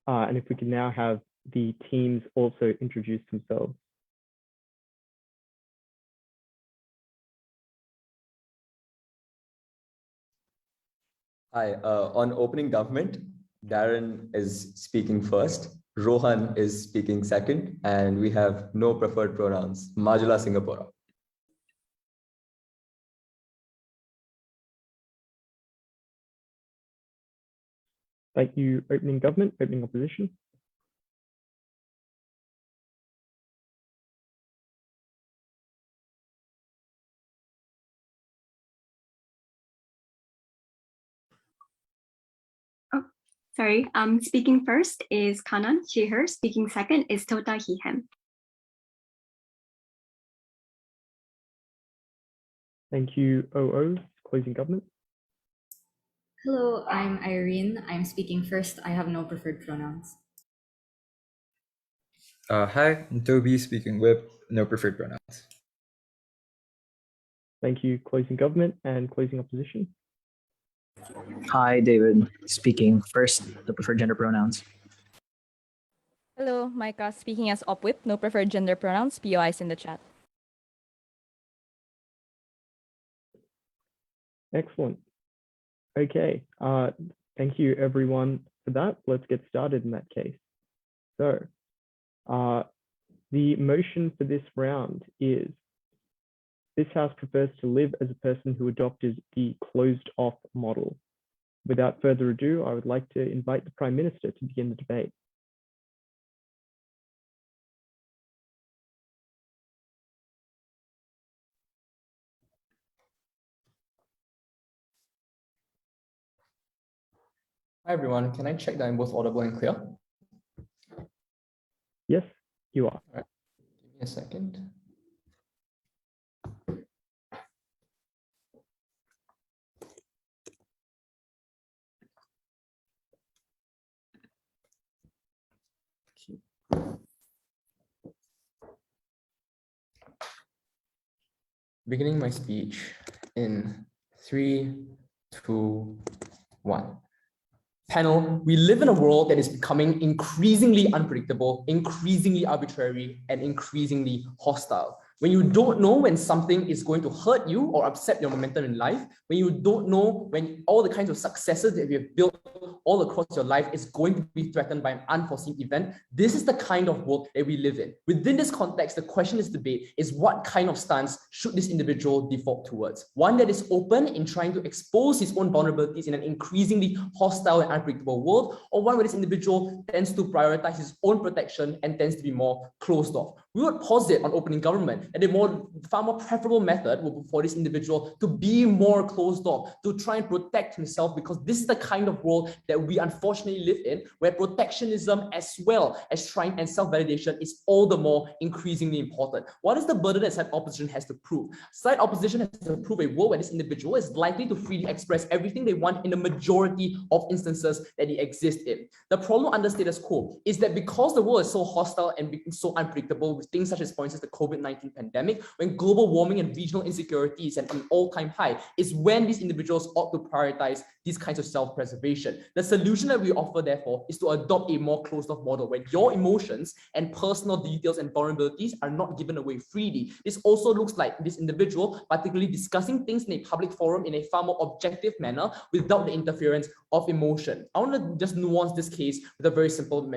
And if we can now have the teams also introduce themselves. Hi, on opening government, Darren is speaking first, Rohan is speaking second, and we have no preferred pronouns, Majula Singapore. Thank you, opening government, opening opposition. Sorry, speaking first is Kanan, she, her. Speaking second is Tota, he, him. Thank you, OO, closing government. Hello, I'm Irene. I'm speaking first. I have no preferred pronouns. Hi, I'm Toby, speaking whip, no preferred pronouns. Thank you, closing government and closing opposition. Hi, David, speaking first, the preferred gender pronouns. Hello, Micah, speaking as opwhip, no preferred gender pronouns, POIs in the chat. Excellent. Okay, thank you everyone for that. Let's get started in that case. So, the motion for this round is, this House prefers to live as a person who adopted the closed-off model. Without further ado, I would like to invite the Prime Minister to begin the debate. Hi everyone, can I check that I'm both audible and clear? Yes, you are. All right. Give me a second. Beginning my speech in 3, 2, 1. Panel, we live in a world that is becoming increasingly unpredictable, increasingly arbitrary, and increasingly hostile. When you don't know when something is going to hurt you or upset your momentum in life, when you don't know when all the kinds of successes that you have built all across your life is going to be threatened by an unforeseen event, this is the kind of world that we live in. Within this context, the question is debate is what kind of stance should this individual default towards? One that is open in trying to expose his own vulnerabilities in an increasingly hostile and unpredictable world, or one where this individual tends to prioritize his own protection and tends to be more closed off. We would posit on opening government and a far more preferable method would be for this individual to be more closed off, to try and protect himself, because this is the kind of world that we unfortunately live in, where protectionism as well as trying and self-validation is all the more increasingly important. What is the burden that side opposition has to prove? Side opposition has to prove a world where this individual is likely to freely express everything they want in the majority of instances that they exist in. The problem under status quo is that because the world is so hostile and so unpredictable with things such as, for instance, the COVID-19 pandemic, when global warming and regional insecurity is at an all-time high, is when these individuals ought to prioritize these kinds of self-preservation. The solution that we offer, therefore, is to adopt a more closed-off model where your emotions and personal details and vulnerabilities are not given away freely. This also looks like this individual particularly discussing things in a public forum in a far more objective manner without the interference of emotion. I want to just nuance this case with a very simple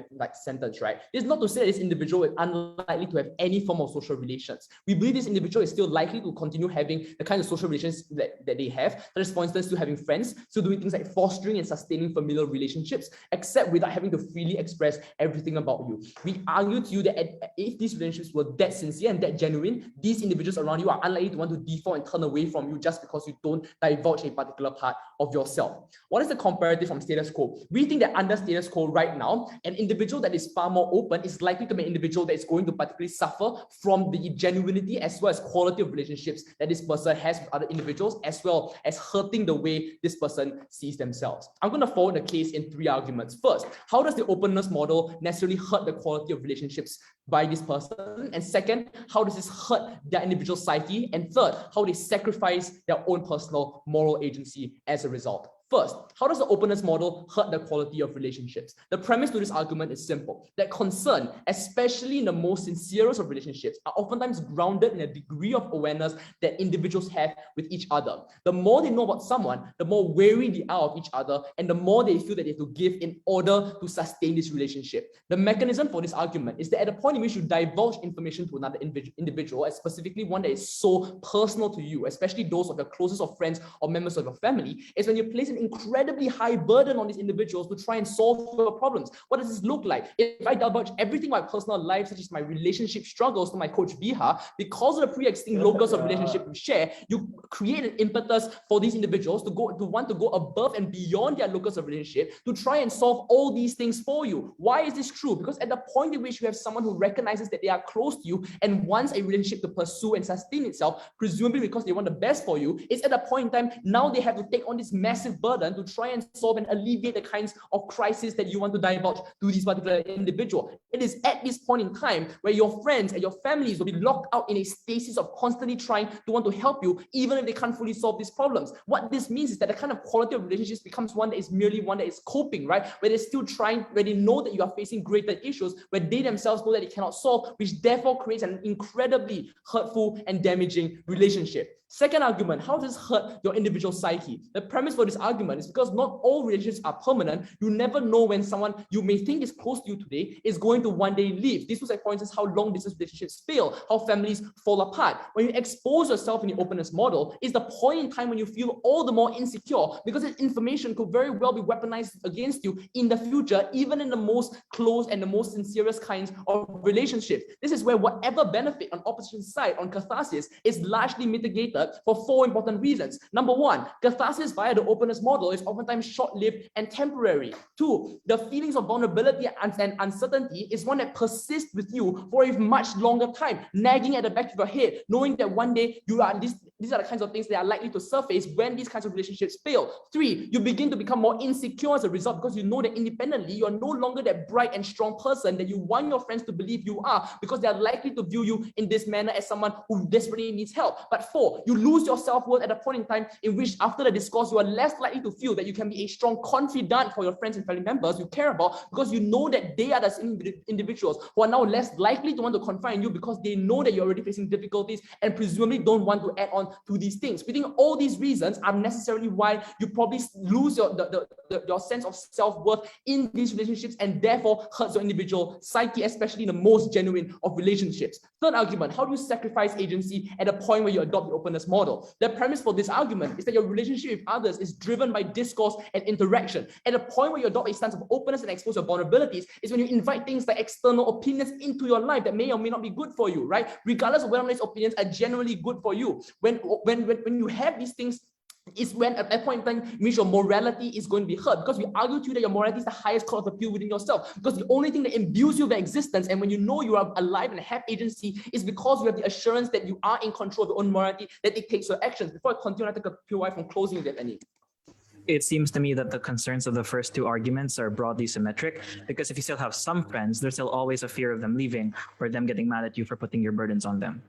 sentence, right? It's not to say that this individual is unlikely to have any form of social relations. We believe this individual is still likely to continue having the kind of social relations that they have, such as, for instance, still having friends, still doing things like fostering and sustaining familial relationships, except without having to freely express everything about you. We argue to you that if these relationships were that sincere and that genuine, these individuals around you are unlikely to want to default and turn away from you just because you don't divulge a particular part of yourself. What is the comparative from status quo? We think that under status quo right now, an individual that is far more open is likely to be an individual that is going to particularly suffer from the genuinity as well as quality of relationships that this person has with other individuals, as well as hurting the way this person sees themselves. I'm going to forward the case in 3 arguments. First, how does the openness model necessarily hurt the quality of relationships by this person? And second, how does this hurt their individual psyche? And third, how they sacrifice their own personal moral agency as a result. First, how does the openness model hurt the quality of relationships? The premise to this argument is simple, that concern, especially in the most sincerest of relationships, are oftentimes grounded in a degree of awareness that individuals have with each other. The more they know about someone, the more wary they are of each other, and the more they feel that they have to give in order to sustain this relationship. The mechanism for this argument is that at the point in which you divulge information to another individual, and specifically one that is so personal to you, especially those of your closest of friends or members of your family, is when you place an incredibly high burden on these individuals to try and solve your problems. What does this look like? If I divulge everything about my personal life, such as my relationship struggles to my coach Biha, because of the pre-existing locus of relationship we share, you create an impetus for these individuals to want to go above and beyond their locus of relationship to try and solve all these things for you. Why is this true? Because at the point in which you have someone who recognizes that they are close to you and wants a relationship to pursue and sustain itself, presumably because they want the best for you, it's at the point in time now they have to take on this massive burden to try and solve and alleviate the kinds of crises that you want to divulge to this particular individual. It is at this point in time where your friends and your families will be locked out in a stasis of constantly trying to want to help you, even if they can't fully solve these problems. What this means is that the kind of quality of relationships becomes one that is merely one that is coping, right? Where they're still trying, where they know that you are facing greater issues, where they themselves know that they cannot solve, which therefore creates an incredibly hurtful and damaging relationship. Second argument, how does this hurt your individual psyche? The premise for this argument is because not all relationships are permanent. You never know when someone you may think is close to you today is going to one day leave. This was, for instance, how long distance relationships fail, how families fall apart. When you expose yourself in the openness model, is the point in time when you feel all the more insecure because this information could very well be weaponized against you in the future, even in the most close and the most sincerest kinds of relationships. This is where whatever benefit on opposition side, on catharsis, is largely mitigated for four important reasons. Number one, catharsis via the openness model is oftentimes short-lived and temporary. Two, the feelings of vulnerability and uncertainty is one that persists with you for a much longer time, nagging at the back of your head, knowing that one day you are these are the kinds of things that are likely to surface when these kinds of relationships fail. Three, you begin to become more insecure as a result because you know that independently you are no longer that bright and strong person that you want your friends to believe you are, because they are likely to view you in this manner as someone who desperately needs help. But four, you lose your self-worth at a point in time in which after the discourse you are less likely to feel that you can be a strong confidant for your friends and family members you care about, because you know that they are the same individuals who are now less likely to want to confide in you because they know that you're already facing difficulties and presumably don't want to add on to these things. We think all these reasons are necessarily why you probably lose your sense of self-worth in these relationships and therefore hurts your individual psyche, especially in the most genuine of relationships. Third argument, how do you sacrifice agency at a point where you adopt the openness model? The premise for this argument is that your relationship with others is driven by discourse and interaction. At a point where you adopt a stance of openness and expose your vulnerabilities is when you invite things like external opinions into your life that may or may not be good for you, right? Regardless of whether these opinions are generally good for you. When you have these things, is when at that point in time in which your morality is going to be hurt, because we argue to you that your morality is the highest court of appeal within yourself, because the only thing that imbues you with existence and when you know you are alive and have agency is because you have the assurance that you are in control of your own morality, that dictates your actions. Before I continue, I take a POI from closing, if you have any. It seems to me that the concerns of the first two arguments are broadly symmetric, because if you still have some friends, there's still always a fear of them leaving or them getting mad at you for putting your burdens on them.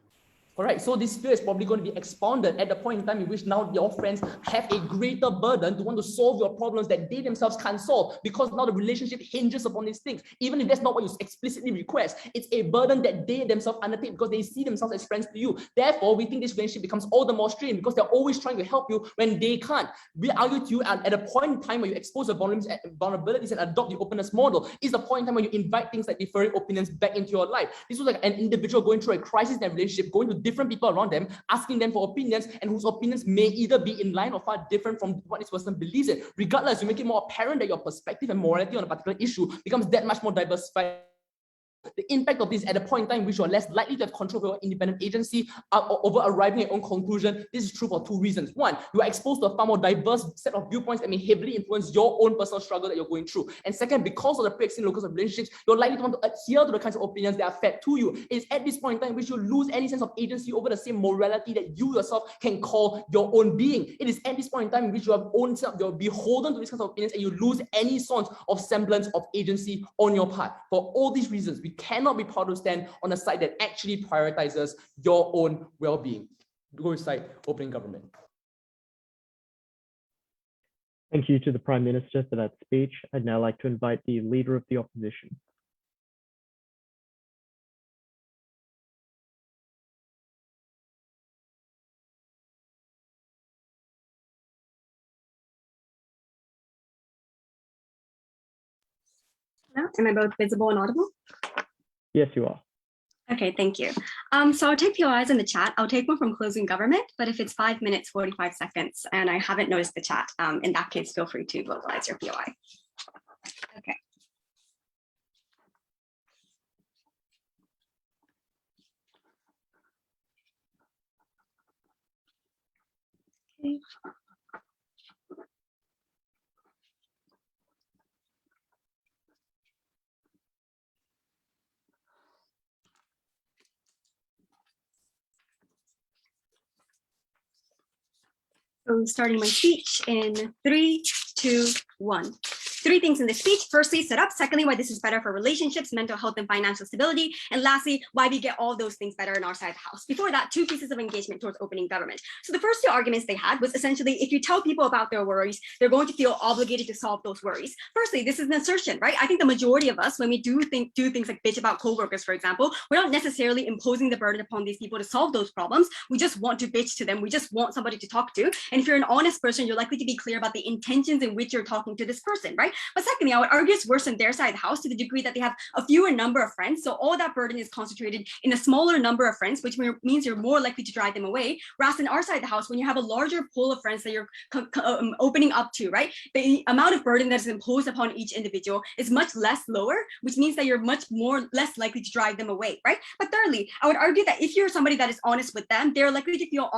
Correct. So this fear is probably going to be expounded at the point in time in which now your friends have a greater burden to want to solve your problems that they themselves can't solve, because now the relationship hinges upon these things. Even if that's not what you explicitly request, it's a burden that they themselves undertake because they see themselves as friends to you. Therefore, we think this relationship becomes all the more strained because they're always trying to help you when they can't. We argue to you at a point in time where you expose your vulnerabilities and adopt the openness model is the point in time when you invite things like differing opinions back into your life. This was like an individual going through a crisis in their relationship, going to different people around them, asking them for opinions, and whose opinions may either be in line or far different from what this person believes in. Regardless, you make it more apparent that your perspective and morality on a particular issue becomes that much more diversified. The impact of this at a point in time which you are less likely to have control over your independent agency over arriving at your own conclusion. This is true for two reasons. One, you are exposed to a far more diverse set of viewpoints that may heavily influence your own personal struggle that you're going through. And second, because of the pre-existing locus of relationships, you're likely to want to adhere to the kinds of opinions that are fed to you. It's at this point in time which you lose any sense of agency over the same morality that you yourself can call your own being. It is at this point in time in which you have own self, you're beholden to these kinds of opinions, and you lose any sort of semblance of agency on your part. For all these reasons, we cannot be proud to stand on a side that actually prioritizes your own well-being. Go side, opening government. Thank you to the Prime Minister for that speech. I'd now like to invite the Leader of the Opposition. Am I both visible and audible? Yes, you are. Okay, thank you. So I'll take POIs in the chat. I'll take one from closing government, but if it's 5 minutes, 45 seconds, and I haven't noticed the chat, in that case, feel free to vocalize your POI. Okay. Okay. So starting my speech in 3, 2, 1. 3 things in this speech. Firstly, set up. Secondly, why this is better for relationships, mental health, and financial stability. And lastly, why we get all those things better in our side of the house. Before that, 2 pieces of engagement towards opening government. So the first 2 arguments they had was essentially, if you tell people about their worries, they're going to feel obligated to solve those worries. Firstly, this is an assertion, right? I think the majority of us, when we do things like bitch about coworkers, for example, we're not necessarily imposing the burden upon these people to solve those problems. We just want to bitch to them. We just want somebody to talk to. And if you're an honest person, you're likely to be clear about the intentions in which you're talking to this person, right? But secondly, I would argue it's worse in their side of the house to the degree that they have a fewer number of friends. So all that burden is concentrated in a smaller number of friends, which means you're more likely to drive them away. Whereas in our side of the house, when you have a larger pool of friends that you're opening up to, right, the amount of burden that is imposed upon each individual is much lower, which means that you're less likely to drive them away, right? But thirdly, I would argue that if you're somebody that is honest with them, they're likely to feel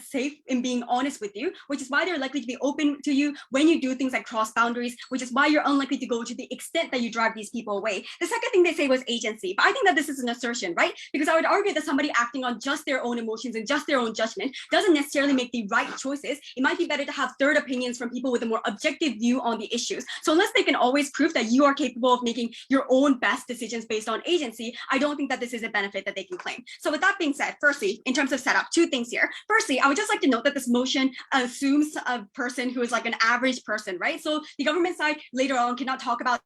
safe in being honest with you, which is why they're likely to be open to you when you do things like cross boundaries, which is why you're unlikely to go to the extent that you drive these people away. The second thing they say was agency, but I think that this is an assertion, right? Because I would argue that somebody acting on just their own emotions and just their own judgment doesn't necessarily make the right choices. It might be better to have third opinions from people with a more objective view on the issues. So unless they can always prove that you are capable of making your own best decisions based on agency, I don't think that this is a benefit that they can claim. So with that being said, firstly, in terms of setup, 2 things here. Firstly, I would just like to note that this motion assumes a person who is like an average person, right? So the government side later on cannot talk about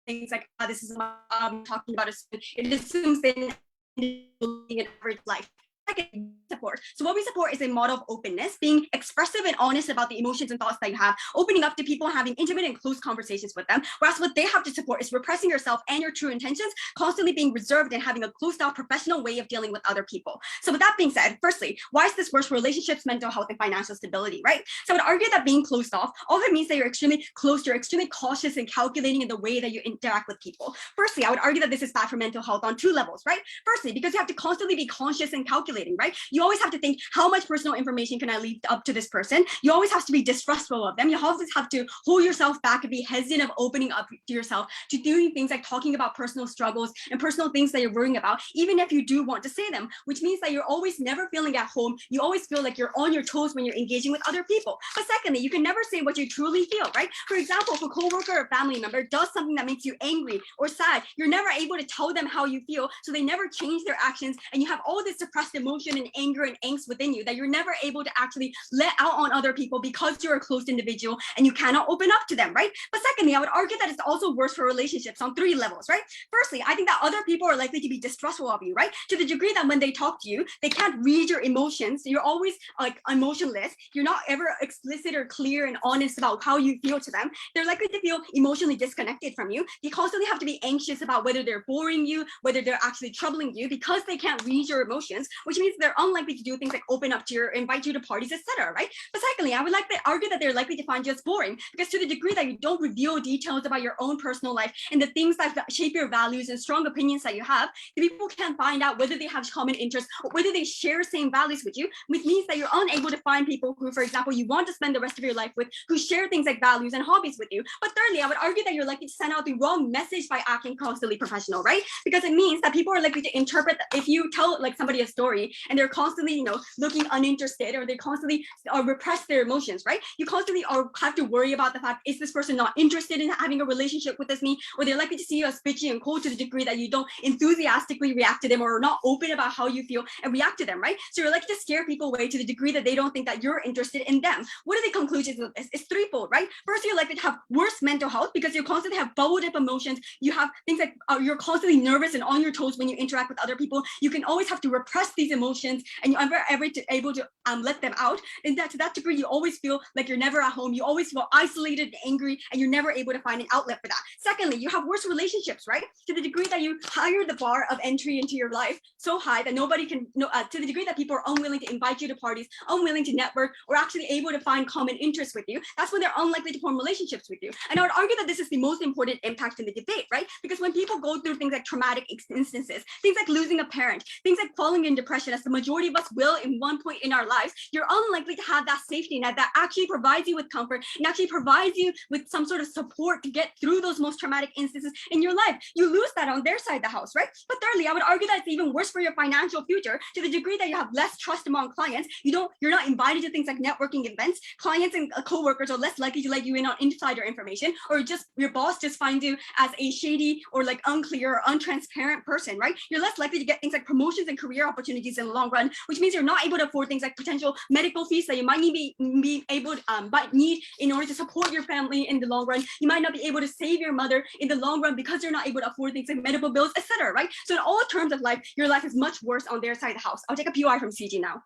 things like this is talking about it assumes they living an average life. Second, support. So what we support is a model of openness, being expressive and honest about the emotions and thoughts that you have, opening up to people, having intimate and close conversations with them. Whereas what they have to support is repressing yourself and your true intentions, constantly being reserved and having a closed out professional way of dealing with other people. So with that being said, firstly, why is this worse for relationships, mental health, and financial stability, right? So I would argue that being closed off, all of it means that you're extremely close, you're extremely cautious and calculating in the way that you interact with people. Firstly, I would argue that this is bad for mental health on 2 levels, right? Firstly, because you have to constantly be conscious and calculating, right? You always have to think, how much personal information can I leave up to this person? You always have to be distrustful of them. You always have to hold yourself back and be hesitant of opening up to yourself, to doing things like talking about personal struggles and personal things that you're worrying about, even if you do want to say them, which means that you're always never feeling at home. You always feel like you're on your toes when you're engaging with other people. But secondly, you can never say what you truly feel, right? For example, if a coworker or family member does something that makes you angry or sad, you're never able to tell them how you feel, so they never change their actions, and you have all this suppressed emotion and anger and angst within you that you're never able to actually let out on other people because you're a closed individual and you cannot open up to them, right? But secondly, I would argue that it's also worse for relationships on 3 levels, right? Firstly, I think that other people are likely to be distrustful of you, right? To the degree that when they talk to you, they can't read your emotions. You're always like emotionless. You're not ever explicit or clear and honest about how you feel to them. They're likely to feel emotionally disconnected from you. You constantly have to be anxious about whether they're boring you, whether they're actually troubling you, because they can't read your emotions, which means they're unlikely to do things like open up to you, invite you to parties, etc., right? But secondly, I would like to argue that they're likely to find you as boring, because to the degree that you don't reveal details about your own personal life and the things that shape your values and strong opinions that you have, the people can't find out whether they have common interests or whether they share same values with you, which means that you're unable to find people who, for example, you want to spend the rest of your life with, who share things like values and hobbies with you. But thirdly, I would argue that you're likely to send out the wrong message by acting constantly professional, right? Because it means that people are likely to interpret, if you tell like somebody a story personality, and they're constantly, looking uninterested, or they constantly repress their emotions, right? You constantly have to worry about the fact, is this person not interested in having a relationship with me? Or they're likely to see you as bitchy and cold to the degree that you don't enthusiastically react to them, or are not open about how you feel and react to them, right? So you're likely to scare people away to the degree that they don't think that you're interested in them. What are the conclusions of this? It's threefold, right? First, you're likely to have worse mental health because you constantly have bubbled up emotions. You have things like you're constantly nervous and on your toes when you interact with other people. You can always have to repress these emotions, and you're never ever able to let them out. And to that degree, you always feel like you're never at home. You always feel isolated and angry, and you're never able to find an outlet for that. Secondly, you have worse relationships, right? To the degree that you hire the bar of entry into your life so high that nobody can, to the degree that people are unwilling to invite you to parties, unwilling to network, or actually able to find common interests with you, that's when they're unlikely to form relationships with you. And I would argue that this is the most important impact in the debate, right? Because when people go through things like traumatic instances, things like losing a parent, things like falling in depression, as the majority of us will in one point in our lives, you're unlikely to have that safety net that actually provides you with comfort and actually provides you with some sort of support to get through those most traumatic instances in your life. You lose that on their side of the house, right? But thirdly, I would argue that it's even worse for your financial future to the degree that you have less trust among clients. You're not invited to things like networking events. Clients and coworkers are less likely to let you in on insider information, or just your boss just finds you as a shady or like unclear or untransparent person, right? You're less likely to get things like promotions and career opportunities in the long run, which means you're not able to afford things like potential medical fees that you might be able to need in order to support your family in the long run. You might not be able to save your mother in the long run because you're not able to afford things like medical bills, etc. Right? So in all terms of life, your life is much worse on their side of the house. I'll take a POI from CG now.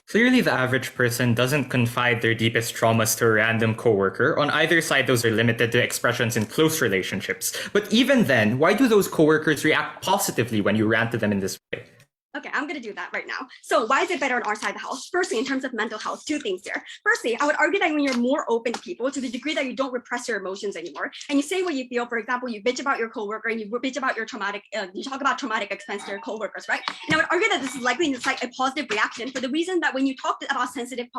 Clearly, the average person doesn't confide their deepest traumas to a random coworker. On either side, those are limited to expressions in close relationships. But even then, why do those coworkers react positively when you rant to them in this way? Okay, I'm going to do that right now. So why is it better on our side of the house? Firstly, in terms of mental health, two things there. Firstly, I would argue that when you're more open to people, to the degree that you don't repress your emotions anymore, and you say what you feel, for example, you bitch about your coworker and you bitch about your you talk about traumatic expense to your coworkers, right? And I would argue that this is likely to incite a positive reaction for the reason that when you talk about sensitive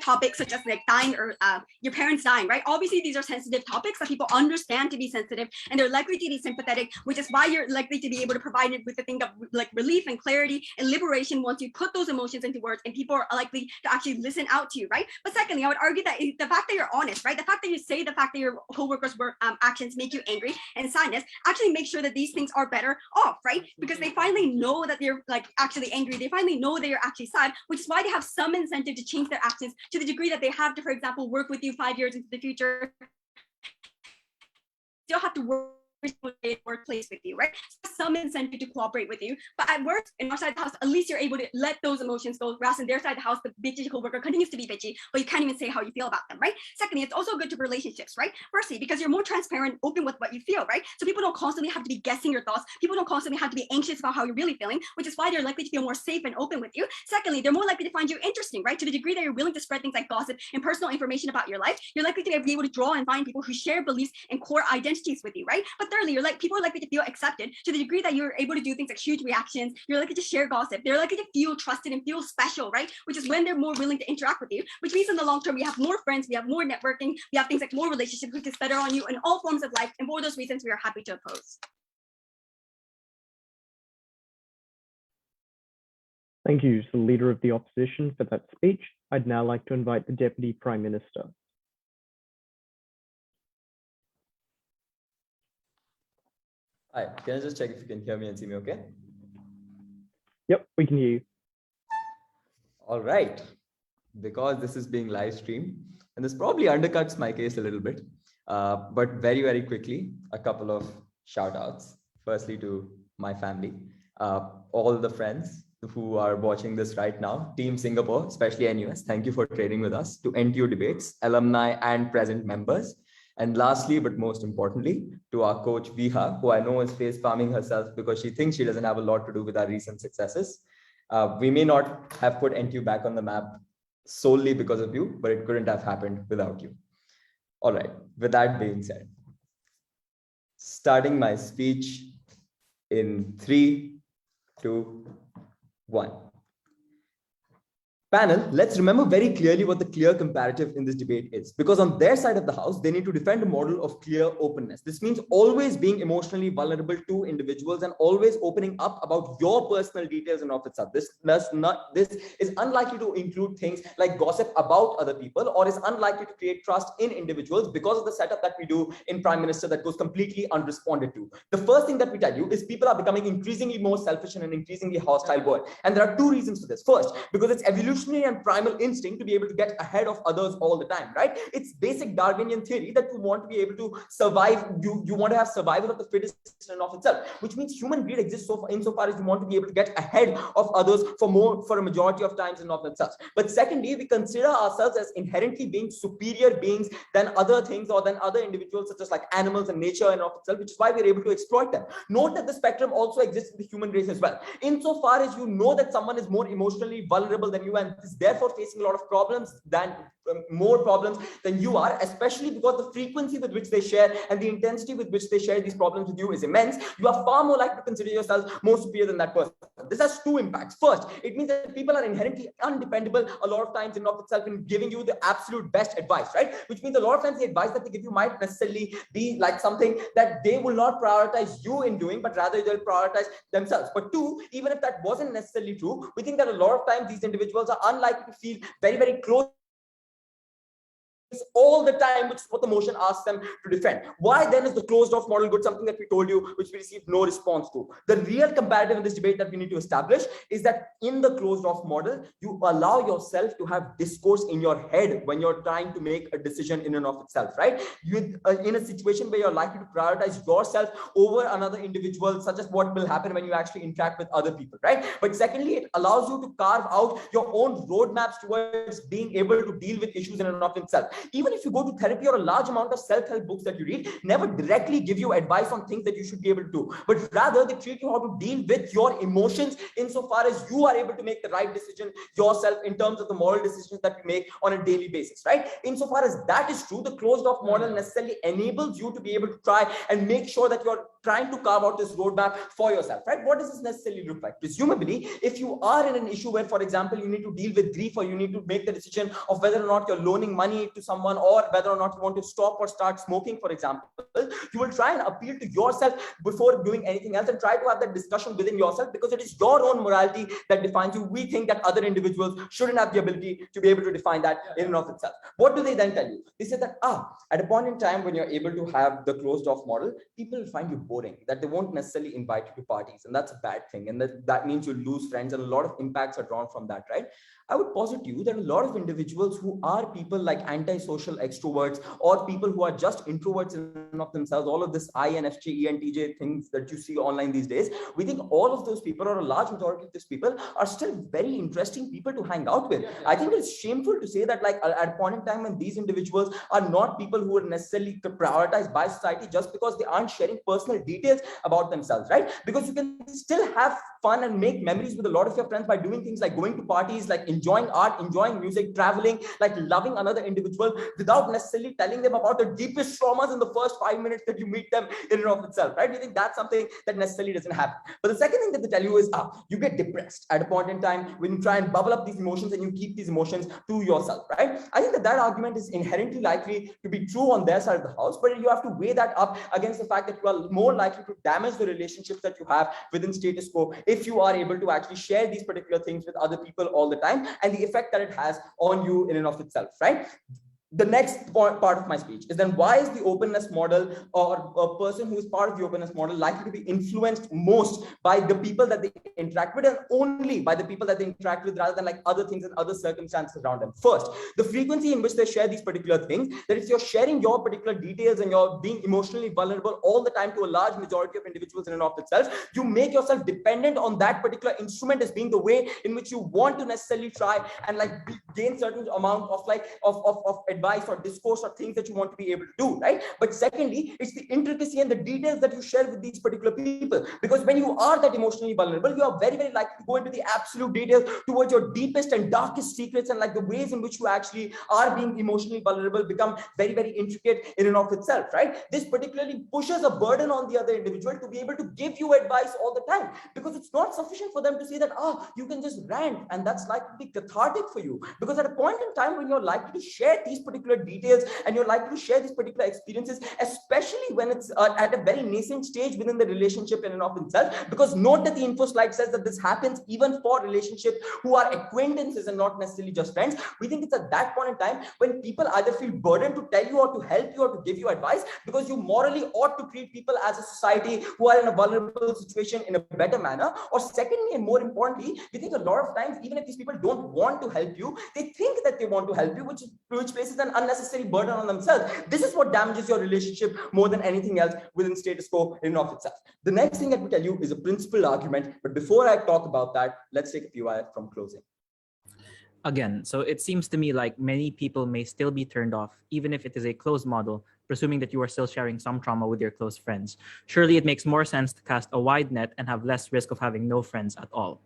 topics such as like dying or your parents dying, right? Obviously, these are sensitive topics that people understand to be sensitive, and they're likely to be sympathetic, which is why you're likely to be able to provide it with the thing of like relief and clarity and liberation once you put those emotions into words, and people are likely to actually listen out to you, right? But secondly, I would argue that the fact that you're honest, right? The fact that you say the fact that your coworkers' actions make you angry and sadness actually makes sure that these things are better off, right? Because they finally know that they're like actually angry. They finally know that you're actually sad, which is why they have some incentive to change their actions to the degree that they have to, for example, work with you 5 years into the future. Still have to workplace with you, right? Some incentive to cooperate with you, but at work in our side of the house, at least you're able to let those emotions go. Whereas in their side of the house, the bitchy coworker continues to be bitchy, but you can't even say how you feel about them, right? Secondly, it's also good to relationships, right? Firstly, because you're more transparent, open with what you feel, right? So people don't constantly have to be guessing your thoughts. People don't constantly have to be anxious about how you're really feeling, which is why they're likely to feel more safe and open with you. Secondly, they're more likely to find you interesting, right? To the degree that you're willing to spread things like gossip and personal information about your life, you're likely to be able to draw and find people who share beliefs and core identities with you, right? But thirdly, people are likely to feel accepted to the degree that you're able to do things like huge reactions. You're likely to share gossip. They're likely to feel trusted and feel special, right? Which is when they're more willing to interact with you, which means in the long term, we have more friends, we have more networking, we have things like more relationships, which is better on you in all forms of life. And for those reasons, we are happy to oppose. Thank you to the Leader of the Opposition for that speech. I'd now like to invite the Deputy Prime Minister. Hi, can I just check if you can hear me and see me okay? Yep, we can hear you. All right, because this is being live streamed, and this probably undercuts my case a little bit, but very, very quickly, a couple of shout outs. Firstly to my family, all the friends who are watching this right now, Team Singapore, especially NUS, thank you for trading with us, to NTU debates, alumni and present members. And lastly, but most importantly, to our coach Viha, who I know is face palming herself because she thinks she doesn't have a lot to do with our recent successes. We may not have put NTU back on the map solely because of you, but it couldn't have happened without you. All right, with that being said, starting my speech in 3, 2, 1. Panel, let's remember very clearly what the clear comparative in this debate is, because on their side of the house, they need to defend a model of clear openness. This means always being emotionally vulnerable to individuals and always opening up about your personal details and of itself. This is unlikely to include things like gossip about other people, or is unlikely to create trust in individuals because of the setup that we do in Prime Minister that goes completely unresponded to. The first thing that we tell you is people are becoming increasingly more selfish in an increasingly hostile world. And there are two reasons for this. First, because it's evolutionary and primal instinct to be able to get ahead of others all the time, right? It's basic Darwinian theory that you want to be able to survive. You want to have survival of the fittest in and of itself, which means human greed exists insofar as you want to be able to get ahead of others for a majority of times and of themselves. But secondly, we consider ourselves as inherently being superior beings than other things or than other individuals, such as like animals and nature and of itself, which is why we're able to exploit them. Note that the spectrum also exists in the human race as well. Insofar as you know that someone is more emotionally vulnerable than you and is therefore facing a lot of problems more problems than you are, especially because the frequency with which they share and the intensity with which they share these problems with you is immense, you are far more likely to consider yourself more superior than that person. This has two impacts. First, it means that people are inherently undependable a lot of times in of itself in giving you the absolute best advice, right? Which means a lot of times the advice that they give you might necessarily be like something that they will not prioritize you in doing, but rather they'll prioritize themselves. But two, even if that wasn't necessarily true, we think that a lot of times these individuals are unlikely to feel very, very close all the time, which is what the motion asks them to defend. Why then is the closed off model good? Something that we told you, which we received no response to. The real comparative in this debate that we need to establish is that in the closed off model, you allow yourself to have discourse in your head when you're trying to make a decision in and of itself, right? You in a situation where you're likely to prioritize yourself over another individual, such as what will happen when you actually interact with other people, right? But secondly, it allows you to carve out your own roadmaps towards being able to deal with issues in and of itself. Even if you go to therapy or a large amount of self-help books that you read, never directly give you advice on things that you should be able to do, but rather they treat you how to deal with your emotions insofar as you are able to make the right decision yourself in terms of the moral decisions that you make on a daily basis, right? Insofar as that is true, the closed off model necessarily enables you to be able to try and make sure that you're trying to carve out this roadmap for yourself, right? What does this necessarily look like? Presumably, if you are in an issue where, for example, you need to deal with grief, or you need to make the decision of whether or not you're loaning money to someone, or whether or not you want to stop or start smoking, for example, you will try and appeal to yourself before doing anything else and try to have that discussion within yourself, because it is your own morality that defines you. We think that other individuals shouldn't have the ability to be able to define that in and of itself. What do they then tell you? They say that, at a point in time when you're able to have the closed off model, people will find you boring, that they won't necessarily invite you to parties, and that's a bad thing, and that means you lose friends, and a lot of impacts are drawn from that, right? I would posit to you that a lot of individuals who are people like antisocial extroverts, or people who are just introverts in and of themselves, all of this INFJ, ENTJ things that you see online these days, we think all of those people, or a large majority of these people, are still very interesting people to hang out with. I think it's shameful to say that, like, at a point in time when these individuals are not people who are necessarily prioritized by society just because they aren't sharing personal details about themselves, right? Because you can still have fun and make memories with a lot of your friends by doing things like going to parties, like enjoying art, enjoying music, traveling, like loving another individual without necessarily telling them about the deepest traumas in the first 5 minutes that you meet them in and of itself, right? You think that's something that necessarily doesn't happen. But the second thing that they tell you is, you get depressed at a point in time when you try and bubble up these emotions and you keep these emotions to yourself, right? I think that argument is inherently likely to be true on their side of the house, but you have to weigh that up against the fact that you are more likely to damage the relationships that you have within status quo if you are able to actually share these particular things with other people all the time, and the effect that it has on you in and of itself, right? The next part of my speech is then, why is the openness model, or a person who is part of the openness model, likely to be influenced most by the people that they interact with, and only by the people that they interact with, rather than like other things and other circumstances around them? First, the frequency in which they share these particular things, that if you're sharing your particular details and you're being emotionally vulnerable all the time to a large majority of individuals in and of itself, you make yourself dependent on that particular instrument as being the way in which you want to necessarily try and like gain certain amount of like of advice or discourse or things that you want to be able to do, right? But secondly, it's the intricacy and the details that you share with these particular people. Because when you are that emotionally vulnerable, you are very, very likely to go into the absolute details towards your deepest and darkest secrets, and like the ways in which you actually are being emotionally vulnerable become very, very intricate in and of itself, right? This particularly pushes a burden on the other individual to be able to give you advice all the time, because it's not sufficient for them to say that, you can just rant and that's likely to be cathartic for you. Because at a point in time when you're likely to share these particular details and you're likely to share these particular experiences, especially when it's at a very nascent stage within the relationship in and of itself, because note that the info slide says that this happens even for relationships who are acquaintances and not necessarily just friends. We think it's at that point in time when people either feel burdened to tell you or to help you or to give you advice, because you morally ought to treat people as a society who are in a vulnerable situation in a better manner. Or secondly, and more importantly, we think a lot of times, even if these people don't want to help you, they think that they want to help you, which places an unnecessary burden on themselves. This is what damages your relationship more than anything else within status quo in and of itself. The next thing that we tell you is a principled argument, but before I talk about that, let's take a few from closing. Again, so it seems to me like many people may still be turned off, even if it is a closed model, presuming that you are still sharing some trauma with your close friends. Surely it makes more sense to cast a wide net and have less risk of having no friends at all.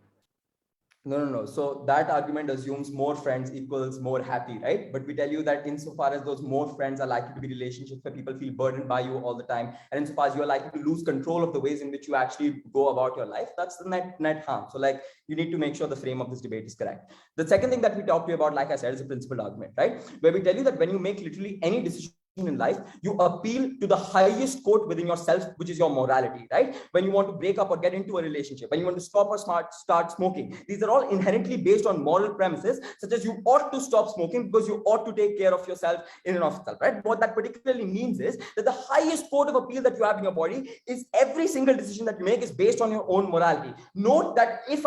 No. So that argument assumes more friends equals more happy, right? But we tell you that insofar as those more friends are likely to be relationships where people feel burdened by you all the time, and insofar as you are likely to lose control of the ways in which you actually go about your life, that's the net harm. So like, you need to make sure the frame of this debate is correct. The second thing that we talk to you about, like I said, is a principled argument, right? Where we tell you that when you make literally any decision in life, you appeal to the highest court within yourself, which is your morality, right? When you want to break up or get into a relationship, when you want to stop or start smoking, these are all inherently based on moral premises, such as you ought to stop smoking because you ought to take care of yourself in and of itself, right? What that particularly means is that the highest court of appeal that you have in your body is every single decision that you make is based on your own morality. Note that if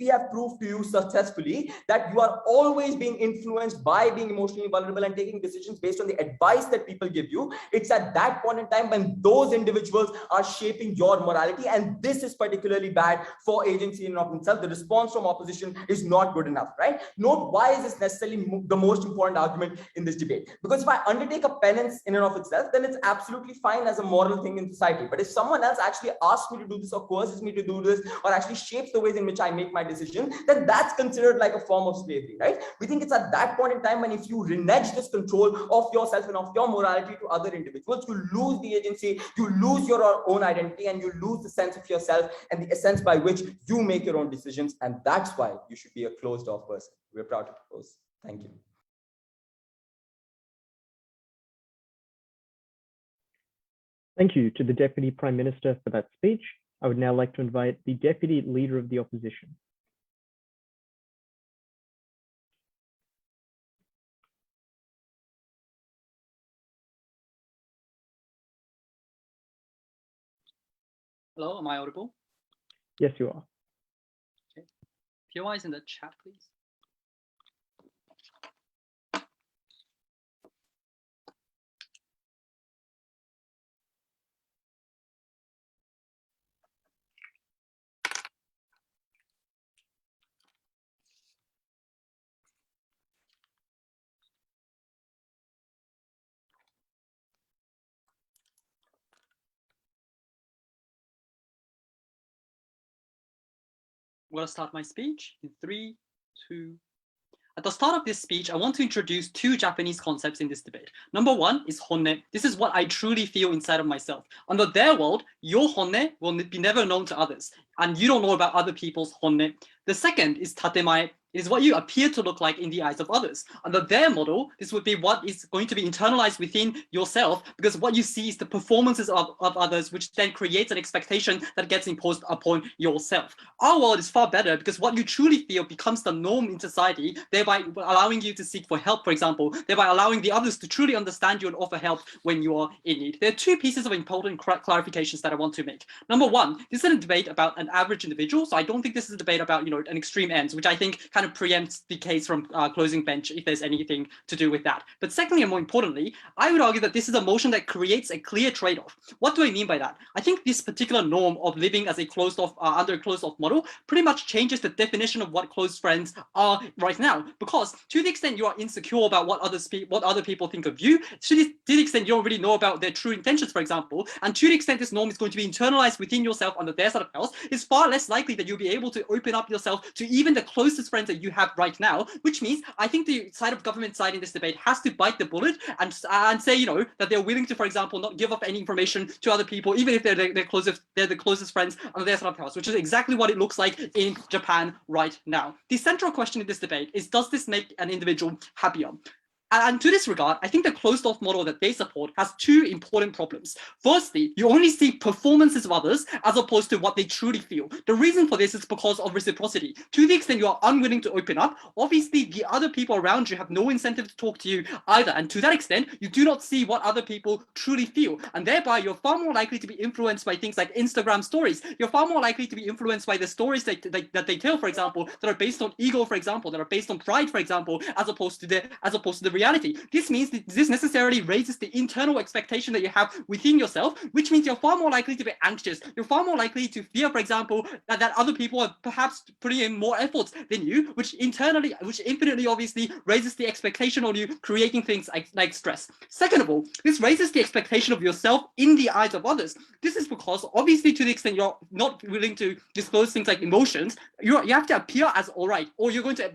we have proved to you successfully that you are always being influenced by being emotionally vulnerable and taking decisions based on the advice that people give you, it's at that point in time when those individuals are shaping your morality, and this is particularly bad for agency in and of itself. The response from opposition is not good enough, right? Note why is this necessarily the most important argument in this debate? Because if I undertake a penance in and of itself, then it's absolutely fine as a moral thing in society. But if someone else actually asks me to do this or coerces me to do this or actually shapes the ways in which I make my decision, then that's considered like a form of slavery, right? We think it's at that point in time when if you renege this control of yourself and of your morality to other individuals, you lose the agency, you lose your own identity, and you lose the sense of yourself and the essence by which you make your own decisions. And that's why you should be a closed off person. We're proud to propose. Thank you. Thank you to the Deputy Prime Minister for that speech. I would now like to invite the Deputy Leader of the Opposition. Hello, am I audible? Yes, you are. Okay. POI is in the chat, please. I'm going to start my speech in 3, 2. At the start of this speech, I want to introduce two Japanese concepts in this debate. Number one is honne. This is what I truly feel inside of myself. Under their world, your honne will be never known to others, and you don't know about other people's honne. The second is tatemae. It is what you appear to look like in the eyes of others. Under their model, this would be what is going to be internalized within yourself, because what you see is the performances of others, which then creates an expectation that gets imposed upon yourself. Our world is far better because what you truly feel becomes the norm in society, thereby allowing you to seek for help, for example, thereby allowing the others to truly understand you and offer help when you are in need. There are two pieces of important clarifications that I want to make. Number one, this is a debate about an average individual, so I don't think this is a debate about, an extreme ends, which I think kind of preempts the case from closing bench if there's anything to do with that. But secondly, and more importantly, I would argue that this is a motion that creates a clear trade-off. What do I mean by that? I think this particular norm of living as a closed-off under a closed-off model pretty much changes the definition of what close friends are right now. Because to the extent you are insecure about what other people think of you, to the extent you don't really know about their true intentions, for example, and to the extent this norm is going to be internalized within yourself under their side of the house, it's far less likely that you'll be able to open up yourself to even the closest friends that you have right now, which means I think the side of government side in this debate has to bite the bullet and say, that they're willing to, for example, not give up any information to other people, even if they're the closest friends under their side of the house, which is exactly what it looks like in Japan right now. The central question in this debate is, does this make an individual happier? And to this regard, I think the closed-off model that they support has two important problems. Firstly, you only see performances of others as opposed to what they truly feel. The reason for this is because of reciprocity. To the extent you are unwilling to open up, obviously the other people around you have no incentive to talk to you either. And to that extent, you do not see what other people truly feel. And thereby, you're far more likely to be influenced by things like Instagram stories. You're far more likely to be influenced by the stories that they tell, for example, that are based on ego, for example, that are based on pride, for example, as opposed to the reality. This means that this necessarily raises the internal expectation that you have within yourself, which means you're far more likely to be anxious. You're far more likely to fear, for example, that other people are perhaps putting in more efforts than you, which infinitely obviously raises the expectation on you, creating things like stress. Second of all, this raises the expectation of yourself in the eyes of others. This is because obviously to the extent you're not willing to disclose things like emotions, you have to appear as all right, or you're going to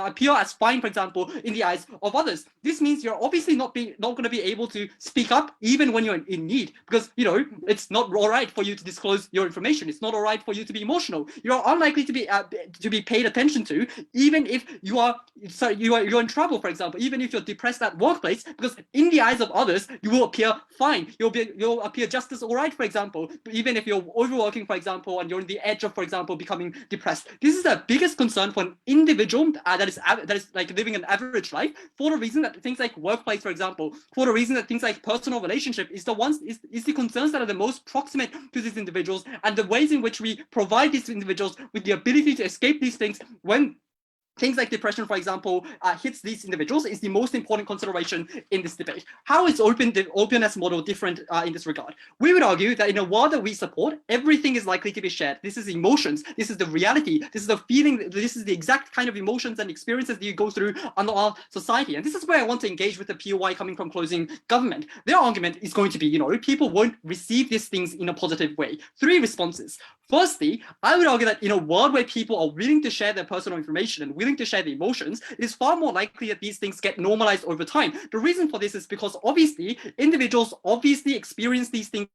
appear as fine, for example, in the eyes of others. This means you're obviously not going to be able to speak up even when you're in need, because it's not all right for you to disclose your information. It's not all right for you to be emotional. You're unlikely to be paid attention to, even if you're in trouble, for example, even if you're depressed at workplace, because in the eyes of others you will appear fine. You'll appear just as all right, for example, even if you're overworking, for example, and you're on the edge of, for example, becoming depressed. This is the biggest concern for an individual that is like living an average life, for the reason that things like workplace, for example, for the reason that things like personal relationship is the concerns that are the most proximate to these individuals, and the ways in which we provide these individuals with the ability to escape these things when things like depression, for example, hits these individuals is the most important consideration in this debate. How is the openness model different in this regard? We would argue that in a world that we support, everything is likely to be shared. This is emotions. This is the reality. This is the feeling. This is the exact kind of emotions and experiences that you go through under our society. And this is where I want to engage with the POI coming from closing government. Their argument is going to be, people won't receive these things in a positive way. Three responses. Firstly, I would argue that in a world where people are willing to share their personal information and willing to share the emotions, it is far more likely that these things get normalized over time. The reason for this is because obviously individuals experience these things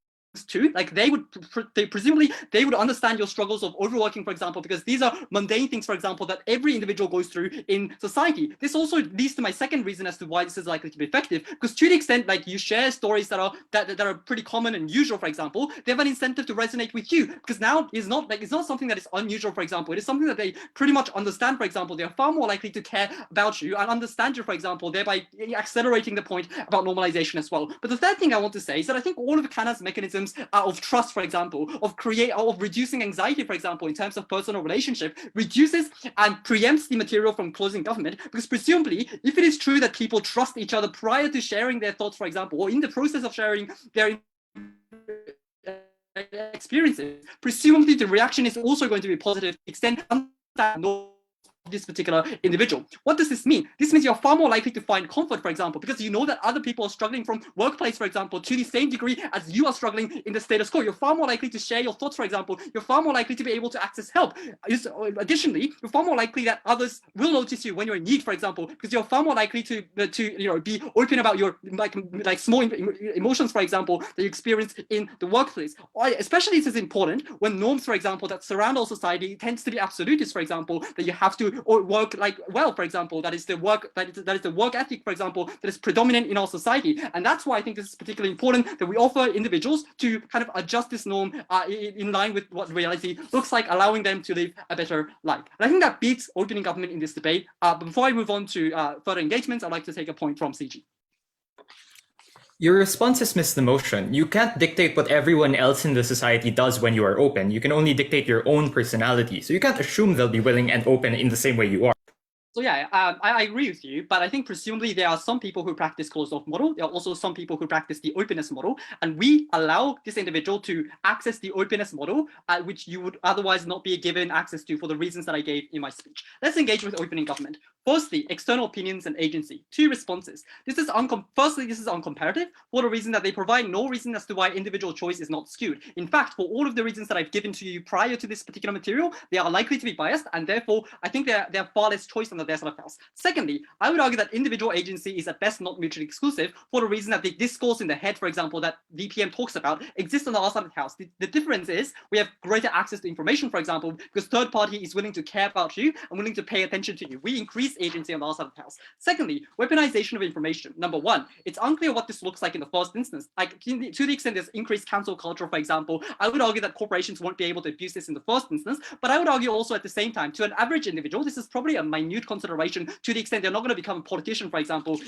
too. Like they presumably would understand your struggles of overworking, for example, because these are mundane things, for example, that every individual goes through in society. This also leads to my second reason as to why this is likely to be effective, because to the extent like you share stories that are pretty common and usual, for example, they have an incentive to resonate with you, because now it's not something that is unusual, for example. It is something that they pretty much understand, for example. They're far more likely to care about you and understand you, for example, thereby accelerating the point about normalization as well. But the third thing I want to say is that I think all of Kana's mechanisms of trust, for example, of reducing anxiety, for example, in terms of personal relationship, reduces and preempts the material from closing government, because presumably, if it is true that people trust each other prior to sharing their thoughts, for example, or in the process of sharing their experiences, presumably the reaction is also going to be positive to the extent this particular individual. What does this mean? This means you're far more likely to find comfort, for example, because you know that other people are struggling from workplace, for example, to the same degree as you are struggling in the status quo. You're far more likely to share your thoughts, for example. You're far more likely to be able to access help. Additionally, you're far more likely that others will notice you when you're in need, for example, because you're far more likely to be open about your like small emotions, for example, that you experience in the workplace. Especially this is important when norms, for example, that surround our society tends to be absolutist, for example, that you have to work like well, for example, that is the work ethic, for example, that is predominant in our society. And that's why I think this is particularly important, that we offer individuals to kind of adjust this norm in line with what reality looks like, allowing them to live a better life. And I think that beats opening government in this debate. But before I move on to further engagements, I'd like to take a point from CG. Your responses miss the motion. You can't dictate what everyone else in the society does when you are open. You can only dictate your own personality. So you can't assume they'll be willing and open in the same way you are. So yeah, I agree with you, but I think presumably there are some people who practice closed-off model. There are also some people who practice the openness model, and we allow this individual to access the openness model, which you would otherwise not be given access to for the reasons that I gave in my speech. Let's engage with opening government. Firstly, external opinions and agency. Two responses. Firstly, this is uncomparative for the reason that they provide no reason as to why individual choice is not skewed. In fact, for all of the reasons that I've given to you prior to this particular material, they are likely to be biased, and therefore I think they're far less choice on their side of the house. Secondly, I would argue that individual agency is at best not mutually exclusive for the reason that the discourse in the head, for example, that VPM talks about exists on the other side of the house. The difference is we have greater access to information, for example, because third party is willing to care about you and willing to pay attention to you. We increase agency on the other side of the house. Secondly, weaponization of information. Number one, it's unclear what this looks like in the first instance. Like to the extent there's increased cancel culture, for example, I would argue that corporations won't be able to abuse this in the first instance, but I would argue also at the same time, to an average individual, this is probably a minute consideration to the extent they're not going to become a politician, for example,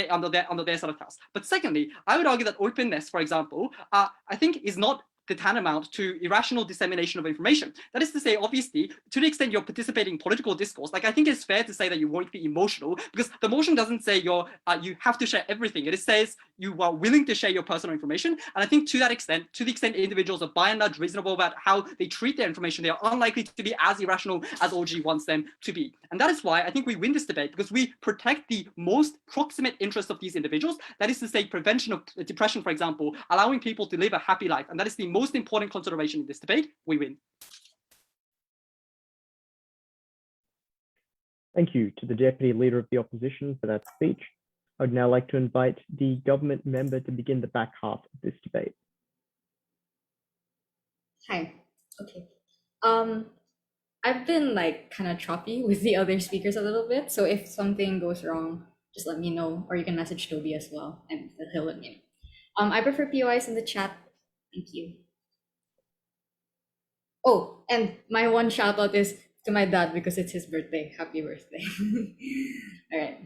under their side of the house. But secondly, I would argue that openness, for example, I think is not the tantamount to irrational dissemination of information. That is to say, obviously, to the extent you're participating in political discourse, like I think it's fair to say that you won't be emotional, because the motion doesn't say you have to share everything. It says you are willing to share your personal information. And I think to that extent, to the extent individuals are by and large reasonable about how they treat their information, they are unlikely to be as irrational as OG wants them to be. And that is why I think we win this debate, because we protect the most proximate interests of these individuals. That is to say, prevention of depression, for example, allowing people to live a happy life. And that is the most important consideration in this debate. We win. Thank you to the Deputy Leader of the Opposition for that speech. I would now like to invite the government member to begin the back half of this debate. Hi. Okay. I've been like kind of choppy with the other speakers a little bit. So if something goes wrong, just let me know, or you can message Toby as well, and he'll let me know. I prefer POIs in the chat. Thank you. Oh, and my one shout out is to my dad because it's his birthday. Happy birthday. All right.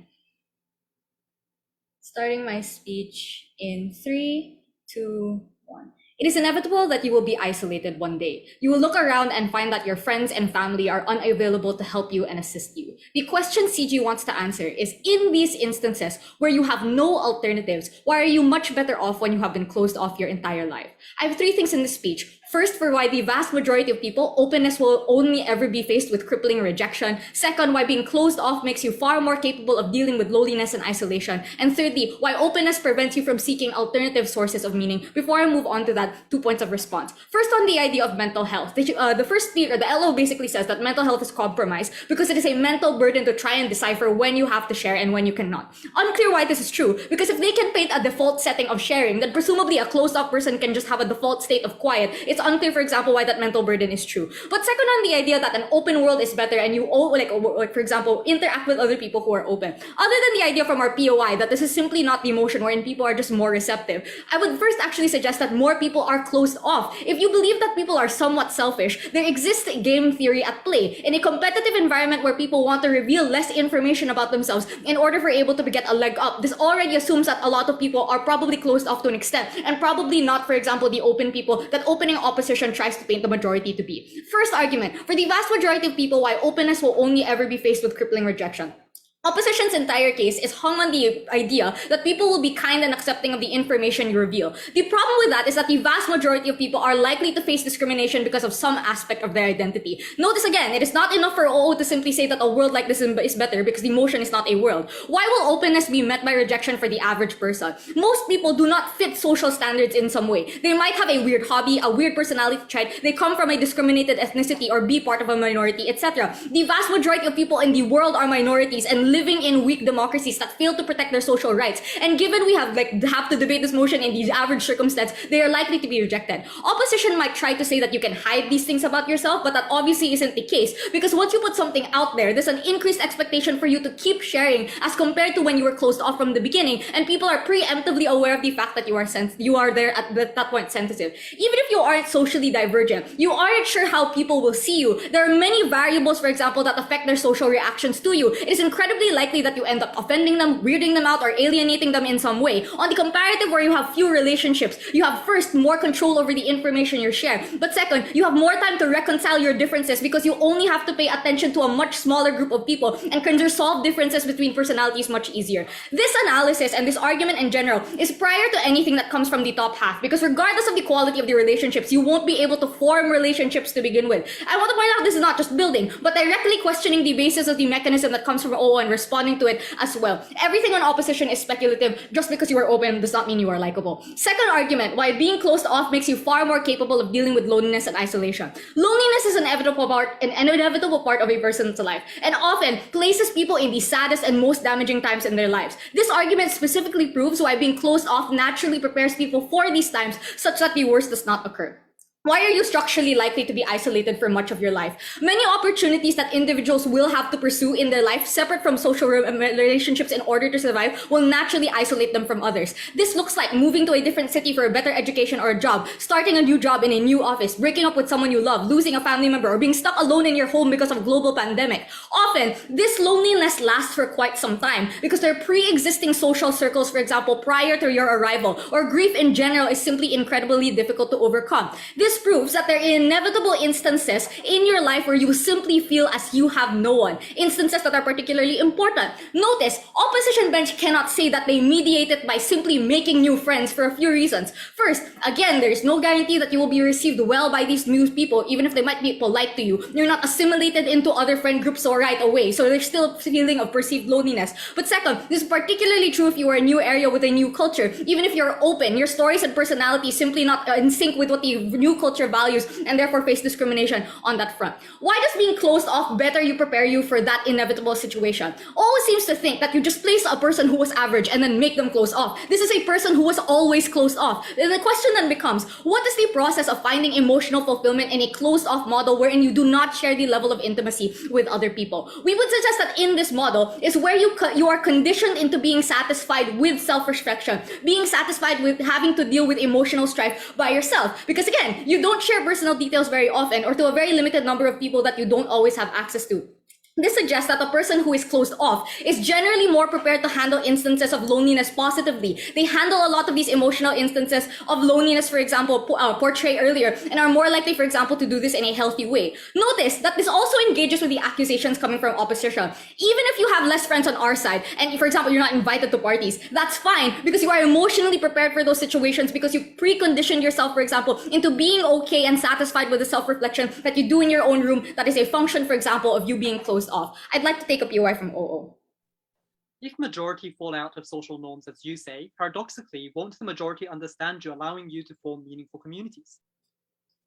Starting my speech in 3, 2, 1. It is inevitable that you will be isolated one day. You will look around and find that your friends and family are unavailable to help you and assist you. The question CG wants to answer is, in these instances where you have no alternatives, why are you much better off when you have been closed off your entire life? I have 3 things in this speech. First, for why the vast majority of people, openness will only ever be faced with crippling rejection. Second, why being closed off makes you far more capable of dealing with loneliness and isolation. And thirdly, why openness prevents you from seeking alternative sources of meaning. Before I move on to that, 2 points of response. First, on the idea of mental health. The first speaker, the LO basically says that mental health is compromised because it is a mental burden to try and decipher when you have to share and when you cannot. Unclear why this is true, because if they can paint a default setting of sharing, then presumably a closed off person can just have a default state of quiet. It's unclear, for example, why that mental burden is true. But second, on the idea that an open world is better and you all, like for example, interact with other people who are open. Other than the idea from our POI that this is simply not the emotion wherein people are just more receptive, I would first actually suggest that more people are closed off. If you believe that people are somewhat selfish, there exists game theory at play. In a competitive environment where people want to reveal less information about themselves in order for able to get a leg up, this already assumes that a lot of people are probably closed off to an extent, and probably not, for example, the open people that opening opposition tries to paint the majority to be. First argument, for the vast majority of people, why openness will only ever be faced with crippling rejection. Opposition's entire case is hung on the idea that people will be kind and accepting of the information you reveal. The problem with that is that the vast majority of people are likely to face discrimination because of some aspect of their identity. Notice again, it is not enough for OO to simply say that a world like this is better because the motion is not a world. Why will openness be met by rejection for the average person? Most people do not fit social standards in some way. They might have a weird hobby, a weird personality trait, they come from a discriminated ethnicity or be part of a minority, etc. The vast majority of people in the world are minorities and living in weak democracies that fail to protect their social rights. And given we have to debate this motion in these average circumstances, they are likely to be rejected. Opposition might try to say that you can hide these things about yourself, but that obviously isn't the case, because once you put something out there, there's an increased expectation for you to keep sharing as compared to when you were closed off from the beginning, and people are preemptively aware of the fact that you are there at that point sensitive. Even if you aren't socially divergent, you aren't sure how people will see you. There are many variables, for example, that affect their social reactions to you. It is incredibly incredibly likely that you end up offending them, weirding them out, or alienating them in some way. On the comparative where you have few relationships, you have first more control over the information you share, but second, you have more time to reconcile your differences because you only have to pay attention to a much smaller group of people and can resolve differences between personalities much easier. This analysis and this argument in general is prior to anything that comes from the top half, because regardless of the quality of the relationships, you won't be able to form relationships to begin with. I want to point out this is not just building, but directly questioning the basis of the mechanism that comes from OO and responding to it as well. Everything on opposition is speculative. Just because you are open does not mean you are likable. Second argument, why being closed off makes you far more capable of dealing with loneliness and isolation. Loneliness is an inevitable part of a person's life, and often places people in the saddest and most damaging times in their lives. This argument specifically proves why being closed off naturally prepares people for these times such that the worst does not occur. Why are you structurally likely to be isolated for much of your life? Many opportunities that individuals will have to pursue in their life, separate from social relationships in order to survive, will naturally isolate them from others. This looks like moving to a different city for a better education or a job, starting a new job in a new office, breaking up with someone you love, losing a family member, or being stuck alone in your home because of global pandemic. Often, this loneliness lasts for quite some time because there are pre-existing social circles, for example, prior to your arrival, or grief in general is simply incredibly difficult to overcome. This proves that there are inevitable instances in your life where you simply feel as you have no one, instances that are particularly important. Notice, opposition bench cannot say that they mediate it by simply making new friends for a few reasons. First, again, there is no guarantee that you will be received well by these new people, even if they might be polite to you. You're not assimilated into other friend groups right away, so there's still a feeling of perceived loneliness. But second, this is particularly true if you are a new area with a new culture. Even if you're open, your stories and personality simply not in sync with what the new culture values, and therefore face discrimination on that front. Why does being closed off better prepare you for that inevitable situation? Always seems to think that you just place a person who was average and then make them close off. This is a person who was always closed off. And the question then becomes, what is the process of finding emotional fulfillment in a closed off model wherein you do not share the level of intimacy with other people? We would suggest that in this model is where you are conditioned into being satisfied with self-reflection, being satisfied with having to deal with emotional strife by yourself. Because again, you don't share personal details very often, or to a very limited number of people that you don't always have access to. This suggests that a person who is closed off is generally more prepared to handle instances of loneliness positively. They handle a lot of these emotional instances of loneliness, for example, portrayed earlier, and are more likely, for example, to do this in a healthy way. Notice that this also engages with the accusations coming from opposition. Even if you have less friends on our side, and for example, you're not invited to parties, that's fine because you are emotionally prepared for those situations because you preconditioned yourself, for example, into being okay and satisfied with the self-reflection that you do in your own room that is a function, for example, of you being closed off. I'd like to take a POI from OO. If majority fall out of social norms, as you say, paradoxically, won't the majority understand you, allowing you to form meaningful communities?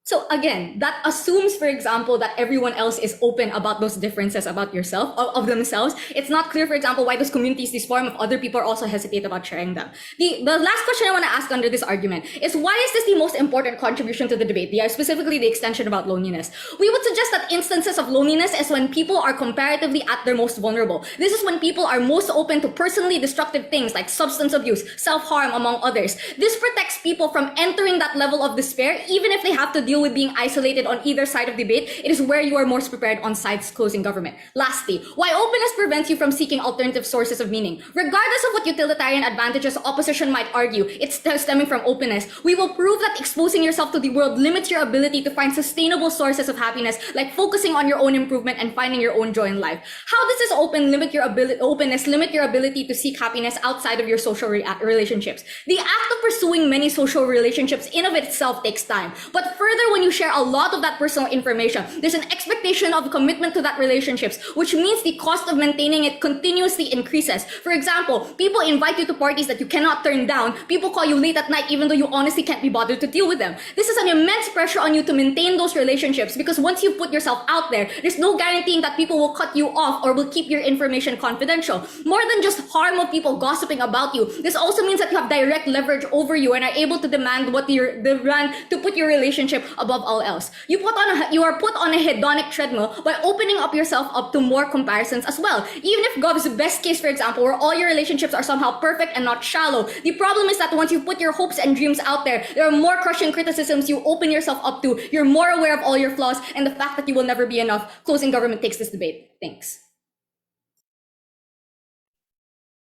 So again, that assumes, for example, that everyone else is open about those differences about yourself, of themselves. It's not clear, for example, why those communities, this form of other people also hesitate about sharing them. The last question I want to ask under this argument is, why is this the most important contribution to the debate? Specifically the extension about loneliness. We would suggest that instances of loneliness is when people are comparatively at their most vulnerable. This is when people are most open to personally destructive things like substance abuse, self-harm, among others. This protects people from entering that level of despair, even if they have to deal with being isolated on either side of debate. It is where you are most prepared on sides closing government. Lastly, why openness prevents you from seeking alternative sources of meaning. Regardless of what utilitarian advantages opposition might argue, it's stemming from openness. We will prove that exposing yourself to the world limits your ability to find sustainable sources of happiness, like focusing on your own improvement and finding your own joy in life. How does this openness limit your ability to seek happiness outside of your social relationships? The act of pursuing many social relationships in of itself takes time, but further, when you share a lot of that personal information, there's an expectation of commitment to that relationships, which means the cost of maintaining it continuously increases. For example, people invite you to parties that you cannot turn down. People call you late at night even though you honestly can't be bothered to deal with them. This is an immense pressure on you to maintain those relationships because once you put yourself out there, there's no guaranteeing that people will cut you off or will keep your information confidential. More than just harm of people gossiping about you, this also means that you have direct leverage over you and are able to demand to put your relationship above all else. You are put on a hedonic treadmill by opening up yourself up to more comparisons as well. Even if Gov's best case, for example, where all your relationships are somehow perfect and not shallow, the problem is that once you put your hopes and dreams out there are more crushing criticisms you open yourself up to. You're more aware of all your flaws and the fact that you will never be enough. Closing government takes this debate. Thanks.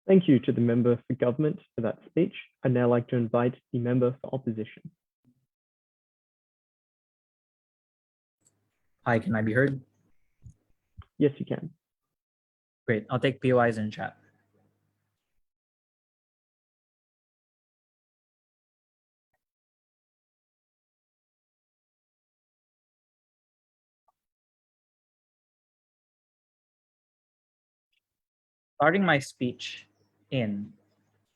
Thank you to the member for government for that speech. I'd now like to invite the member for opposition. Hi, can I be heard? Yes, you can. Great, I'll take POIs in chat. Starting my speech in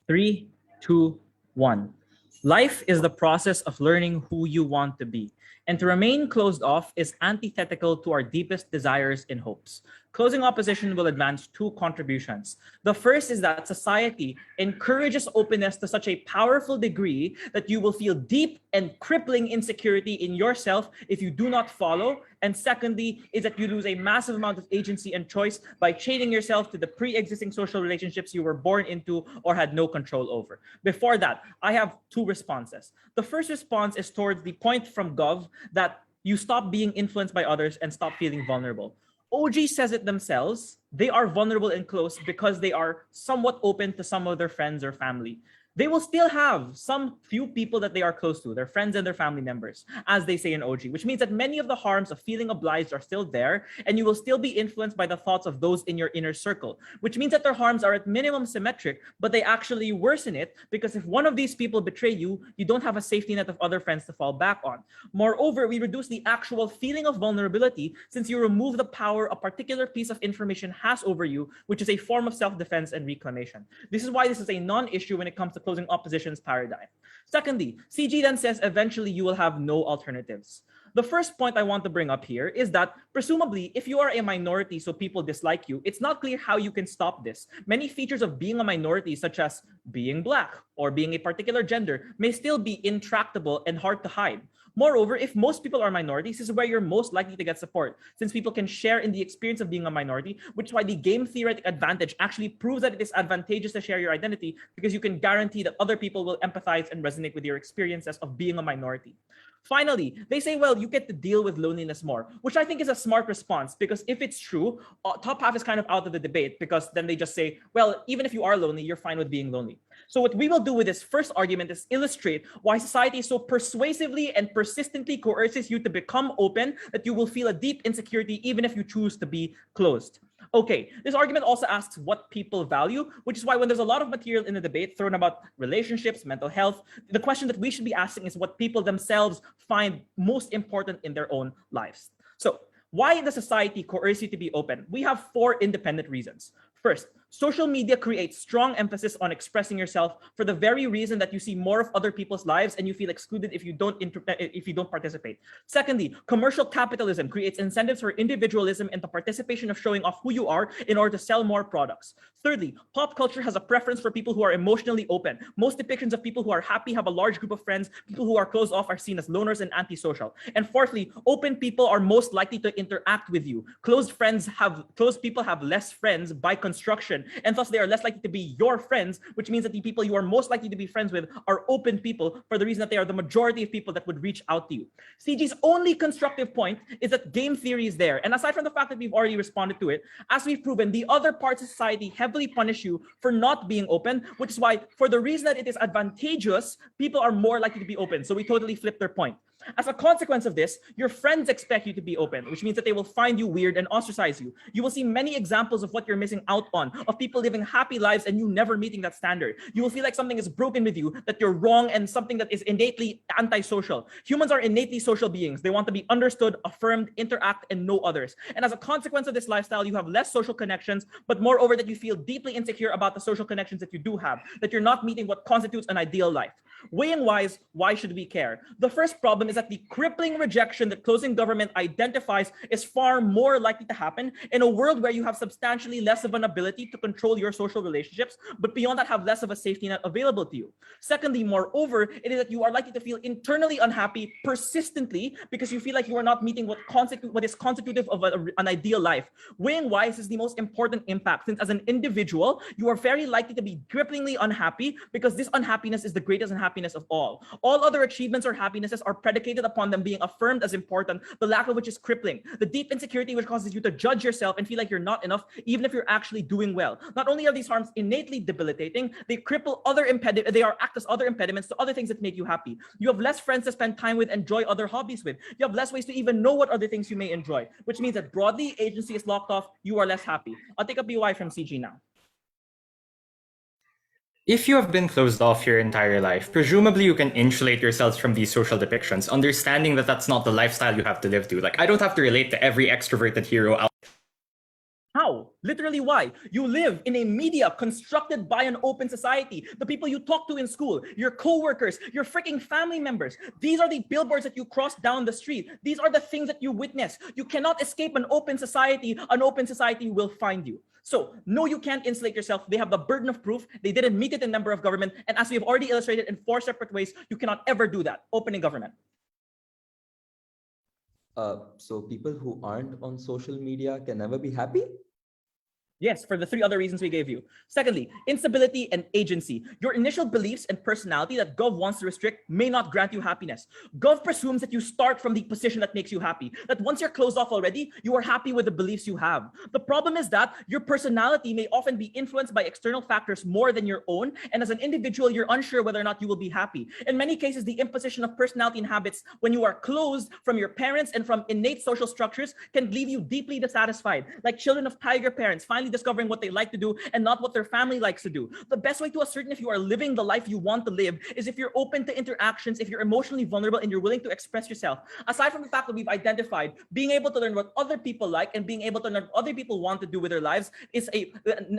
3, 2, 1. Life is the process of learning who you want to be, and to remain closed off is antithetical to our deepest desires and hopes. Closing opposition will advance two contributions. The first is that society encourages openness to such a powerful degree that you will feel deep and crippling insecurity in yourself if you do not follow. And secondly, is that you lose a massive amount of agency and choice by chaining yourself to the pre-existing social relationships you were born into or had no control over. Before that, I have two responses. The first response is towards the point from Gov that you stop being influenced by others and stop feeling vulnerable. OG says it themselves. They are vulnerable and close because they are somewhat open to some of their friends or family. They will still have some few people that they are close to, their friends and their family members, as they say in OG, which means that many of the harms of feeling obliged are still there, and you will still be influenced by the thoughts of those in your inner circle, which means that their harms are at minimum symmetric, but they actually worsen it because if one of these people betray you, you don't have a safety net of other friends to fall back on. Moreover, we reduce the actual feeling of vulnerability since you remove the power a particular piece of information has over you, which is a form of self-defense and reclamation. This is why this is a non-issue when it comes to closing opposition's paradigm. Secondly, CG then says eventually you will have no alternatives. The first point I want to bring up here is that presumably if you are a minority so people dislike you, it's not clear how you can stop this. Many features of being a minority, such as being black or being a particular gender, may still be intractable and hard to hide. Moreover, if most people are minorities, this is where you're most likely to get support, since people can share in the experience of being a minority, which is why the game theoretic advantage actually proves that it is advantageous to share your identity because you can guarantee that other people will empathize and resonate with your experiences of being a minority. Finally, they say, well, you get to deal with loneliness more, which I think is a smart response because if it's true, top half is kind of out of the debate because then they just say, well, even if you are lonely, you're fine with being lonely. So what we will do with this first argument is illustrate why society so persuasively and persistently coerces you to become open that you will feel a deep insecurity even if you choose to be closed. Okay, this argument also asks what people value, which is why when there's a lot of material in the debate thrown about relationships, mental health, the question that we should be asking is what people themselves find most important in their own lives. So why does society coerce you to be open? We have four independent reasons. First, social media creates strong emphasis on expressing yourself for the very reason that you see more of other people's lives and you feel excluded if you don't participate. Secondly, commercial capitalism creates incentives for individualism and the participation of showing off who you are in order to sell more products. Thirdly, pop culture has a preference for people who are emotionally open. Most depictions of people who are happy have a large group of friends. People who are closed off are seen as loners and antisocial. And fourthly, open people are most likely to interact with you. Closed people have less friends by construction, and thus they are less likely to be your friends, which means that the people you are most likely to be friends with are open people for the reason that they are the majority of people that would reach out to you. CG's only constructive point is that game theory is there. And aside from the fact that we've already responded to it, as we've proven, the other parts of society heavily punish you for not being open, which is why for the reason that it is advantageous, people are more likely to be open. So we totally flip their point. As a consequence of this, your friends expect you to be open, which means that they will find you weird and ostracize you. You will see many examples of what you're missing out on, of people living happy lives and you never meeting that standard. You will feel like something is broken with you, that you're wrong, and something that is innately antisocial. Humans are innately social beings. They want to be understood, affirmed, interact, and know others. And as a consequence of this lifestyle, you have less social connections, but moreover that you feel deeply insecure about the social connections that you do have, that you're not meeting what constitutes an ideal life. Weighing wise, why should we care? The first problem is that the crippling rejection that closing government identifies is far more likely to happen in a world where you have substantially less of an ability to control your social relationships, but beyond that have less of a safety net available to you. Secondly, moreover, it is that you are likely to feel internally unhappy persistently because you feel like you are not meeting what is constitutive of an ideal life. Weighing wise is the most important impact, since as an individual, you are very likely to be cripplingly unhappy because this unhappiness is the greatest unhappiness of all. All other achievements or happinesses are predicated upon them being affirmed as important, the lack of which is crippling. The deep insecurity which causes you to judge yourself and feel like you're not enough, even if you're actually doing well. well. Not only are these harms innately debilitating, they cripple they act as other impediments to other things that make you happy. You have less friends to spend time with, enjoy other hobbies with. You have less ways to even know what other things you may enjoy, which means that broadly, agency is locked off, you are less happy. I'll take a BY from CG now. If you have been closed off your entire life, presumably you can insulate yourselves from these social depictions, understanding that that's not the lifestyle you have to live to. Like, I don't have to relate to every extroverted hero out. How? Literally, why? You live in a media constructed by an open society. The people you talk to in school, your co-workers, your freaking family members. These are the billboards that you cross down the street. These are the things that you witness. You cannot escape an open society. An open society will find you. So, no, you can't insulate yourself. They have the burden of proof. They didn't meet it in number of government. And as we have already illustrated in 4 separate ways, you cannot ever do that. Opening government. So people who aren't on social media can never be happy? Yes, for the 3 other reasons we gave you. Secondly, instability and agency. Your initial beliefs and personality that Gov wants to restrict may not grant you happiness. Gov presumes that you start from the position that makes you happy, that once you're closed off already, you are happy with the beliefs you have. The problem is that your personality may often be influenced by external factors more than your own, and as an individual, you're unsure whether or not you will be happy. In many cases, the imposition of personality and habits when you are closed from your parents and from innate social structures can leave you deeply dissatisfied, like children of tiger parents finally discovering what they like to do and not what their family likes to do. The best way to ascertain if you are living the life you want to live is if you're open to interactions, if you're emotionally vulnerable and you're willing to express yourself. Aside from the fact that we've identified being able to learn what other people like and being able to learn what other people want to do with their lives is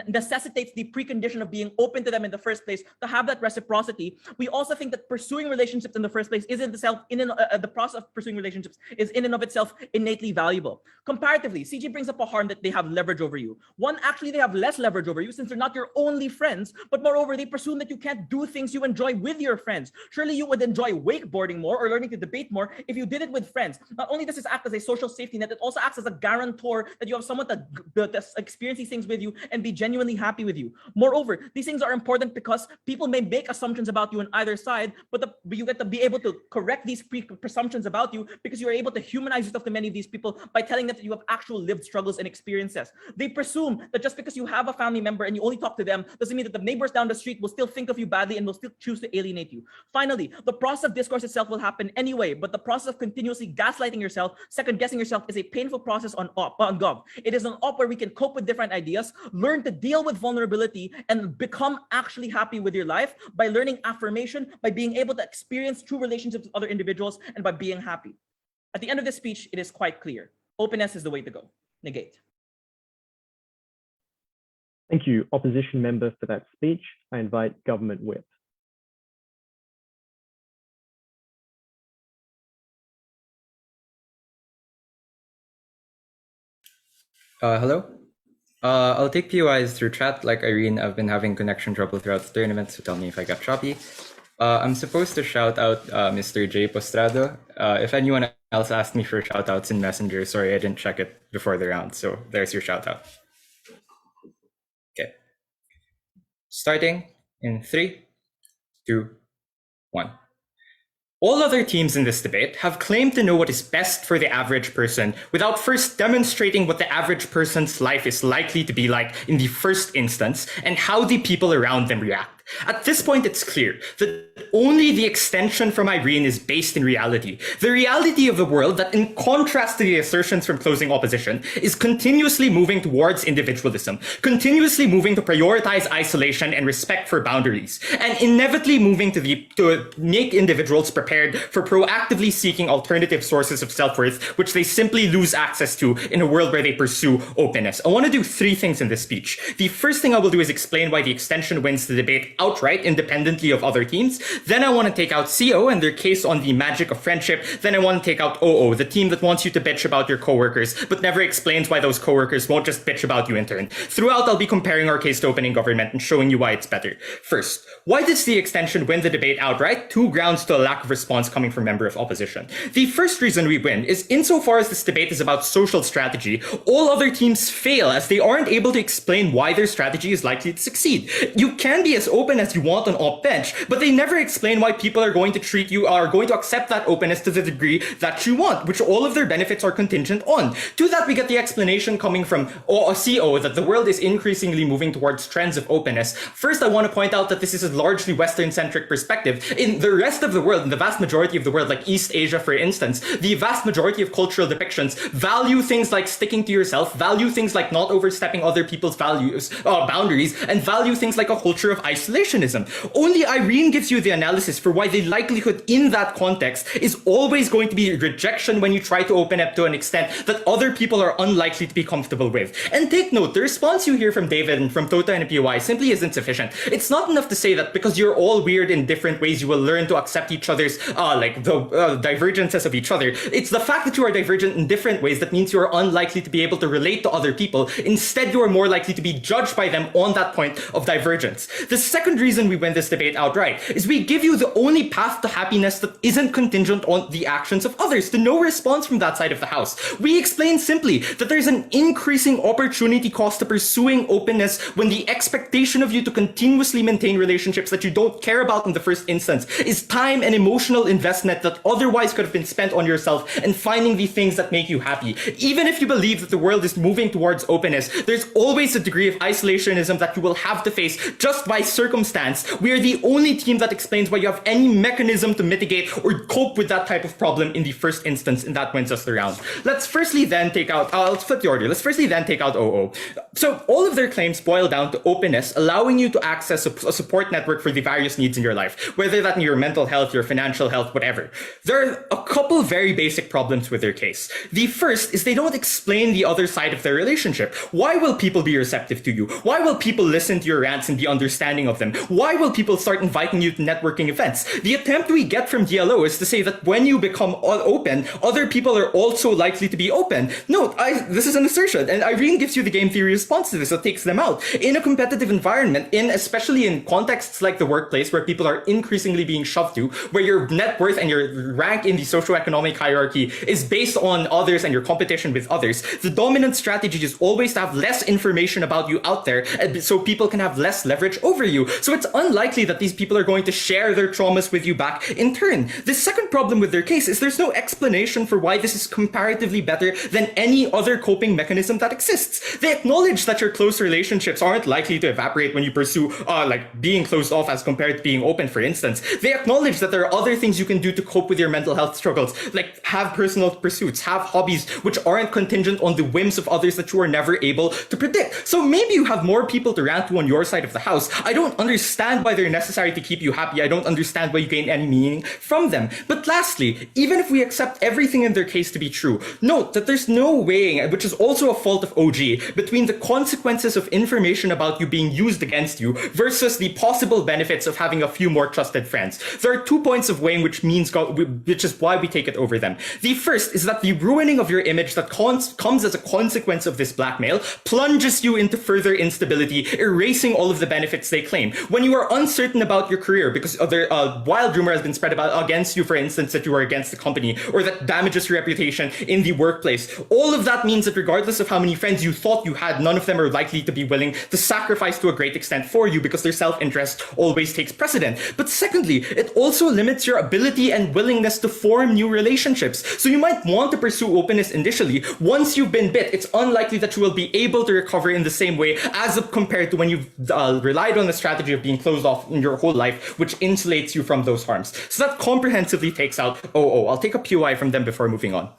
necessitates the precondition of being open to them in the first place, to have that reciprocity. We also think that pursuing relationships in the first place is the process of pursuing relationships is in and of itself innately valuable. Comparatively, CG brings up a harm that they have leverage over you. One, actually, they have less leverage over you since they're not your only friends, but moreover, they presume that you can't do things you enjoy with your friends. Surely you would enjoy wakeboarding more or learning to debate more if you did it with friends. Not only does this act as a social safety net, it also acts as a guarantor that you have someone that experience these things with you and be genuinely happy with you. Moreover, these things are important because people may make assumptions about you on either side, but you get to be able to correct these presumptions about you because you're able to humanize yourself to many of these people by telling them that you have actual lived struggles and experiences. They presume that just because you have a family member and you only talk to them doesn't mean that the neighbors down the street will still think of you badly and will still choose to alienate you. Finally, the process of discourse itself will happen anyway, but the process of continuously gaslighting yourself, second-guessing yourself is a painful process on Gov. It is an op where we can cope with different ideas, learn to deal with vulnerability, and become actually happy with your life by learning affirmation, by being able to experience true relationships with other individuals, and by being happy. At the end of this speech, it is quite clear. Openness is the way to go. Negate. Thank you, opposition member, for that speech. I invite Government Whip. Hello? I'll take POIs through chat. Like Irene, I've been having connection trouble throughout the tournament, so tell me if I got choppy. I'm supposed to shout out Mr. J. Postrado. If anyone else asked me for shout outs in Messenger, sorry, I didn't check it before the round, so there's your shout out. Okay. Starting in 3, 2, 1. All other teams in this debate have claimed to know what is best for the average person without first demonstrating what the average person's life is likely to be like in the first instance and how the people around them react. At this point, it's clear that only the extension from Irene is based in reality. The reality of the world that, in contrast to the assertions from closing opposition, is continuously moving towards individualism, continuously moving to prioritize isolation and respect for boundaries, and inevitably moving to make individuals prepared for proactively seeking alternative sources of self-worth, which they simply lose access to in a world where they pursue openness. I want to do 3 things in this speech. The first thing I will do is explain why the extension wins the debate outright, independently of other teams. Then I want to take out CO and their case on the magic of friendship. Then I want to take out OO, the team that wants you to bitch about your coworkers, but never explains why those coworkers won't just bitch about you in turn. Throughout, I'll be comparing our case to opening government and showing you why it's better. First, why does the extension win the debate outright? 2 grounds to a lack of response coming from member of opposition. The first reason we win is insofar as this debate is about social strategy, all other teams fail as they aren't able to explain why their strategy is likely to succeed. You can be as open open as you want on op bench, but they never explain why people are going to treat you, are going to accept that openness to the degree that you want, which all of their benefits are contingent on. To that, we get the explanation coming from a CO that the world is increasingly moving towards trends of openness. First, I want to point out that this is a largely Western-centric perspective. In the rest of the world, in the vast majority of the world, like East Asia, for instance, the vast majority of cultural depictions value things like sticking to yourself, value things like not overstepping other people's boundaries, and value things like a culture of isolationism. Only Irene gives you the analysis for why the likelihood in that context is always going to be rejection when you try to open up to an extent that other people are unlikely to be comfortable with. And take note, the response you hear from David and from Tota and POI simply isn't sufficient. It's not enough to say that because you're all weird in different ways, you will learn to accept each other's divergences of each other. It's the fact that you are divergent in different ways that means you are unlikely to be able to relate to other people. Instead, you are more likely to be judged by them on that point of divergence. The second reason we win this debate outright is we give you the only path to happiness that isn't contingent on the actions of others. To no response from that side of the house. We explain simply that there's an increasing opportunity cost to pursuing openness when the expectation of you to continuously maintain relationships that you don't care about in the first instance is time and emotional investment that otherwise could have been spent on yourself and finding the things that make you happy. Even if you believe that the world is moving towards openness, there's always a degree of isolationism that you will have to face just by circumstance. We are the only team that explains why you have any mechanism to mitigate or cope with that type of problem in the first instance, and that wins us the round. Let's firstly then take out, let's flip the order. Let's firstly then take out OO. So all of their claims boil down to openness, allowing you to access a support network for the various needs in your life, whether that be your mental health, your financial health, whatever. There are a couple very basic problems with their case. The first is they don't explain the other side of their relationship. Why will people be receptive to you? Why will people listen to your rants and be understanding of them? Why will people start inviting you to networking events? The attempt we get from DLO is to say that when you become open, other people are also likely to be open. No, this is an assertion, and Irene gives you the game theory response to this that takes them out. In a competitive environment, especially in contexts like the workplace where people are increasingly being shoved to, where your net worth and your rank in the socioeconomic hierarchy is based on others and your competition with others, the dominant strategy is always to have less information about you out there so people can have less leverage over you. So it's unlikely that these people are going to share their traumas with you back in turn. The second problem with their case is there's no explanation for why this is comparatively better than any other coping mechanism that exists. They acknowledge that your close relationships aren't likely to evaporate when you pursue like being closed off as compared to being open, for instance. They acknowledge that there are other things you can do to cope with your mental health struggles, like have personal pursuits, have hobbies which aren't contingent on the whims of others that you are never able to predict. So maybe you have more people to rant to on your side of the house. I don't understand why they're necessary to keep you happy. I don't understand why you gain any meaning from them. But lastly, even if we accept everything in their case to be true, note that there's no weighing, which is also a fault of OG, between the consequences of information about you being used against you versus the possible benefits of having a few more trusted friends. There are 2 points of weighing which is why we take it over them. The first is that the ruining of your image that comes as a consequence of this blackmail plunges you into further instability, erasing all of the benefits they claim. When you are uncertain about your career because a wild rumor has been spread against you, for instance, that you are against the company or that damages your reputation in the workplace, all of that means that regardless of how many friends you thought you had, none of them are likely to be willing to sacrifice to a great extent for you because their self-interest always takes precedent. But secondly, it also limits your ability and willingness to form new relationships. So you might want to pursue openness initially. Once you've been bit, it's unlikely that you will be able to recover in the same way as compared to when you've relied on the strategy of being closed off in your whole life, which insulates you from those harms. So that comprehensively takes out OO. I'll take a POI from them before moving on.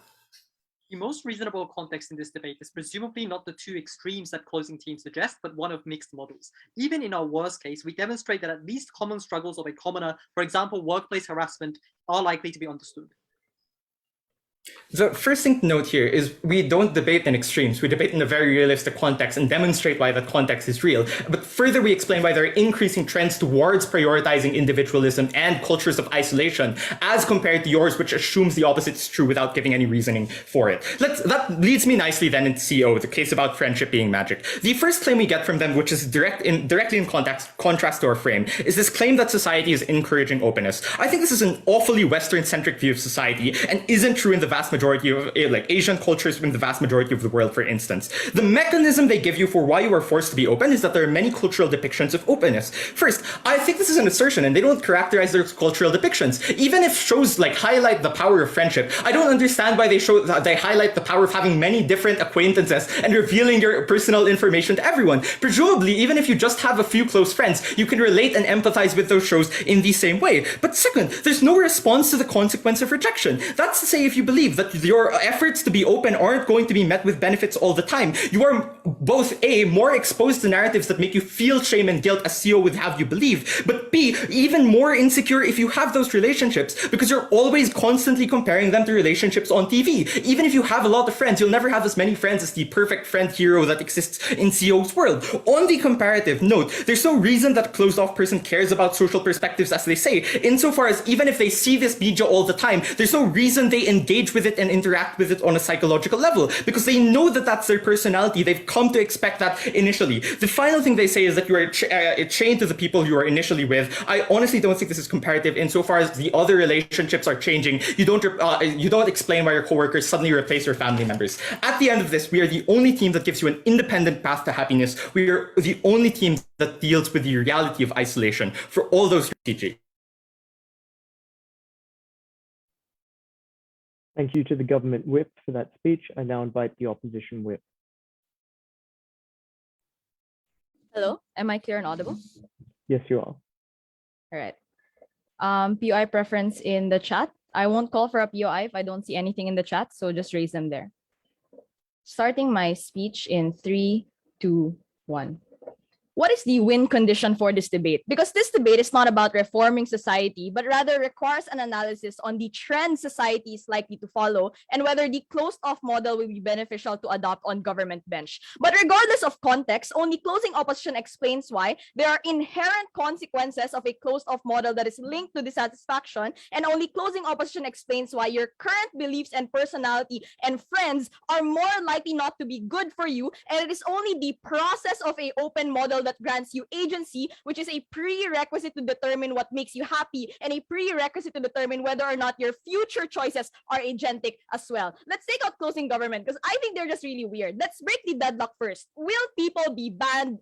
The most reasonable context in this debate is presumably not the two extremes that closing teams suggest, but one of mixed models. Even in our worst case, we demonstrate that at least common struggles of a commoner, for example, workplace harassment, are likely to be understood. The first thing to note here is we don't debate in extremes. We debate in a very realistic context and demonstrate why that context is real. But further, we explain why there are increasing trends towards prioritizing individualism and cultures of isolation as compared to yours, which assumes the opposite is true without giving any reasoning for it. That leads me nicely then into CO, the case about friendship being magic. The first claim we get from them, which is directly in contrast to our frame, is this claim that society is encouraging openness. I think this is an awfully Western-centric view of society and isn't true in the vast majority majority of like Asian cultures in the vast majority of the world, for instance. The mechanism they give you for why you are forced to be open is that there are many cultural depictions of openness. First, I think this is an assertion and they don't characterize their cultural depictions. Even if shows like highlight the power of friendship, I don't understand why they highlight the power of having many different acquaintances and revealing your personal information to everyone. Presumably, even if you just have a few close friends, you can relate and empathize with those shows in the same way. But second, there's no response to the consequence of rejection. That's to say, if you believe that your efforts to be open aren't going to be met with benefits all the time, you are both A, more exposed to narratives that make you feel shame and guilt as CEO would have you believe, but B, even more insecure if you have those relationships because you're always constantly comparing them to relationships on TV. Even if you have a lot of friends, you'll never have as many friends as the perfect friend hero that exists in CEO's world. On the comparative note, there's no reason that a closed-off person cares about social perspectives as they say, insofar as even if they see this media all the time, there's no reason they engage with it and interact with it on a psychological level because they know that that's their personality. They've come to expect that initially. The final thing they say is that you are chained to the people you are initially with. I honestly don't think this is comparative insofar as the other relationships are changing. You don't explain why your coworkers suddenly replace your family members. At the end of this, we are the only team that gives you an independent path to happiness. We are the only team that deals with the reality of isolation for all those TJ. Thank you to the government whip for that speech. I now invite the opposition whip. Hello, am I clear and audible? Yes, you are. All right. POI preference in the chat. I won't call for a POI if I don't see anything in the chat, so just raise them there. Starting my speech in 3, 2, 1. What is the win condition for this debate? Because this debate is not about reforming society, but rather requires an analysis on the trend society is likely to follow and whether the closed-off model will be beneficial to adopt on government bench. But regardless of context, only closing opposition explains why there are inherent consequences of a closed-off model that is linked to dissatisfaction, and only closing opposition explains why your current beliefs and personality and friends are more likely not to be good for you, and it is only the process of an open model that grants you agency, which is a prerequisite to determine what makes you happy and a prerequisite to determine whether or not your future choices are agentic as well. Let's take out closing government because I think they're just really weird. Let's break the deadlock first. Will people be bad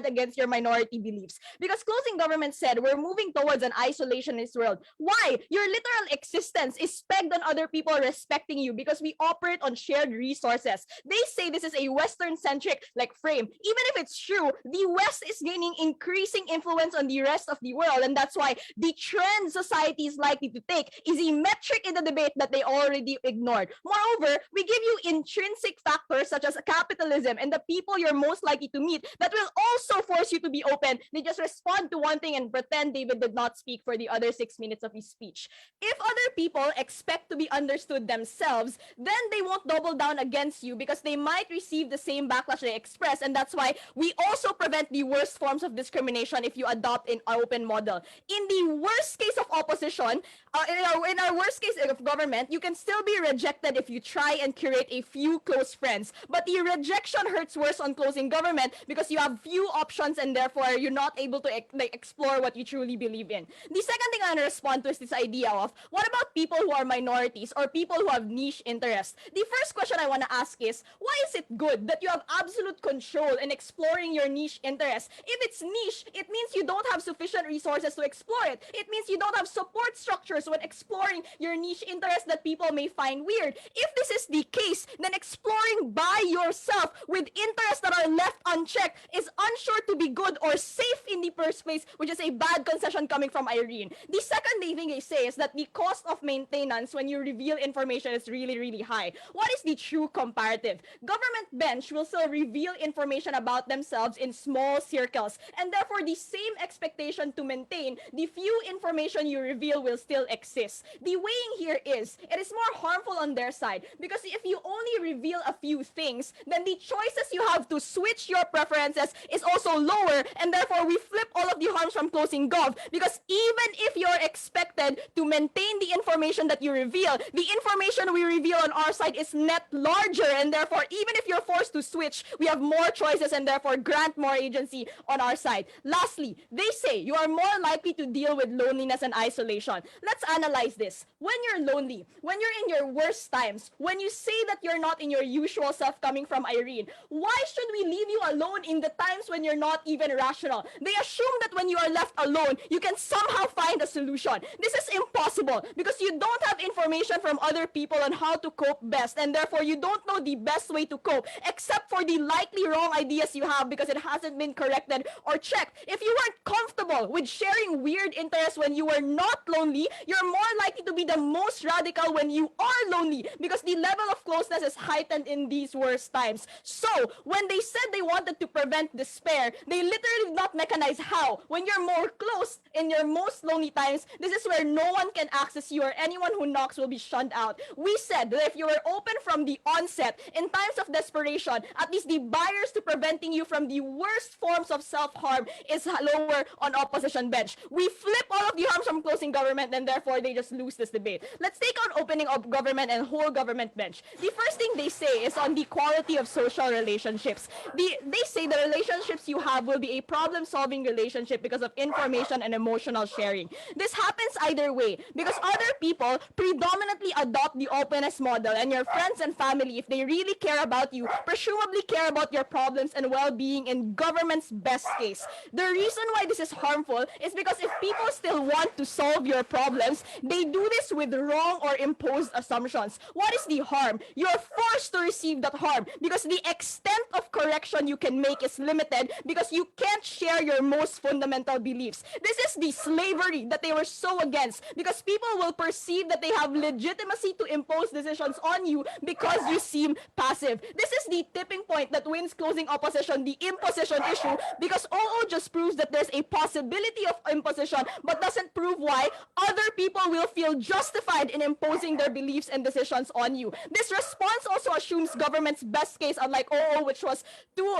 against your minority beliefs? Because closing government said we're moving towards an isolationist world. Why? Your literal existence is pegged on other people respecting you because we operate on shared resources. They say this is a Western-centric like frame. Even if it's true, the West is gaining increasing influence on the rest of the world, and that's why the trend society is likely to take is a metric in the debate that they already ignored. Moreover, we give you intrinsic factors such as capitalism and the people you're most likely to meet that will also force you to be open. They just respond to one thing and pretend David did not speak for the other 6 minutes of his speech. If other people expect to be understood themselves, then they won't double down against you because they might receive the same backlash they express, and that's why we also prevent the worst forms of discrimination if you adopt an open model. In the worst case of opposition, in our worst case of government, you can still be rejected if you try and curate a few close friends. But the rejection hurts worse on closing government because you have few options and therefore you're not able to explore what you truly believe in. The second thing I want to respond to is this idea of what about people who are minorities or people who have niche interests? The first question I want to ask is, why is it good that you have absolute control in exploring your niche interests? If it's niche, it means you don't have sufficient resources to explore it. It means you don't have support structures when exploring your niche interests that people may find weird. If this is the case, then exploring by yourself with interests that are left unchecked is unsure to be good or safe in the first place, which is a bad concession coming from Irene. The second thing they say is that the cost of maintenance when you reveal information is really, really high. What is the true comparative? Government bench will still reveal information about themselves in small circles, and therefore the same expectation to maintain the few information you reveal will still exist. The weighing here is, it is more harmful on their side because if you only reveal a few things, then the choices you have to switch your preferences is also lower, and therefore we flip all of the harms from closing gov, because even if you're expected to maintain the information that you reveal, the information we reveal on our side is net larger, and therefore even if you're forced to switch, we have more choices and therefore grant more more agency on our side. Lastly, they say you are more likely to deal with loneliness and isolation. Let's analyze this. When you're lonely, when you're in your worst times, when you say that you're not in your usual self, coming from Irene, why should we leave you alone in the times when you're not even rational? They assume that when you are left alone, you can somehow find a solution. This is impossible because you don't have information from other people on how to cope best, and therefore you don't know the best way to cope, except for the likely wrong ideas you have because it hasn't been corrected or checked. If you weren't comfortable with sharing weird interests when you were not lonely, you're more likely to be the most radical when you are lonely because the level of closeness is heightened in these worst times. So when they said they wanted to prevent despair, they literally did not mechanize how. When you're more close in your most lonely times, this is where no one can access you, or anyone who knocks will be shunned out. We said that if you were open from the onset, in times of desperation, at least the barriers to preventing you from the worst forms of self-harm is lower on opposition bench. We flip all of the harms from closing government, and therefore they just lose this debate. Let's take on opening of government and whole government bench. The first thing they say is on the quality of social relationships. They say the relationships you have will be a problem-solving relationship because of information and emotional sharing. This happens either way because other people predominantly adopt the openness model, and your friends and family, if they really care about you, presumably care about your problems and well-being in government's best case. The reason why this is harmful is because if people still want to solve your problems, they do this with wrong or imposed assumptions. What is the harm? You're forced to receive that harm because the extent of correction you can make is limited because you can't share your most fundamental beliefs. This is the slavery that they were so against because people will perceive that they have legitimacy to impose decisions on you because you seem passive. This is the tipping point that wins closing opposition, the imposition issue, because OO just proves that there's a possibility of imposition but doesn't prove why other people will feel justified in imposing their beliefs and decisions on you. This response also assumes government's best case, unlike OO, which was too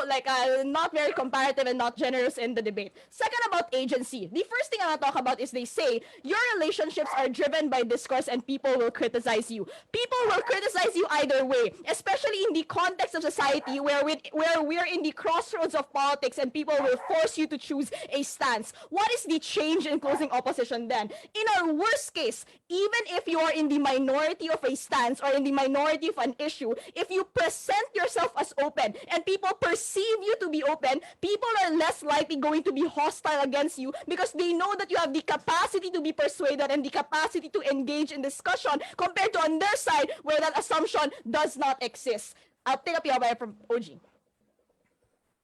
not very comparative and not generous in the debate. Second, about agency. The first thing I want to talk about is they say your relationships are driven by discourse and people will criticize you. People will criticize you either way, especially in the context of society where we're in the crossroads of politics and people will force you to choose a stance. What is the change in closing opposition then? In our worst case, even if you are in the minority of a stance or in the minority of an issue, if you present yourself as open and people perceive you to be open, people are less likely going to be hostile against you because they know that you have the capacity to be persuaded and the capacity to engage in discussion compared to on their side where that assumption does not exist. I'll take up your wire from OG.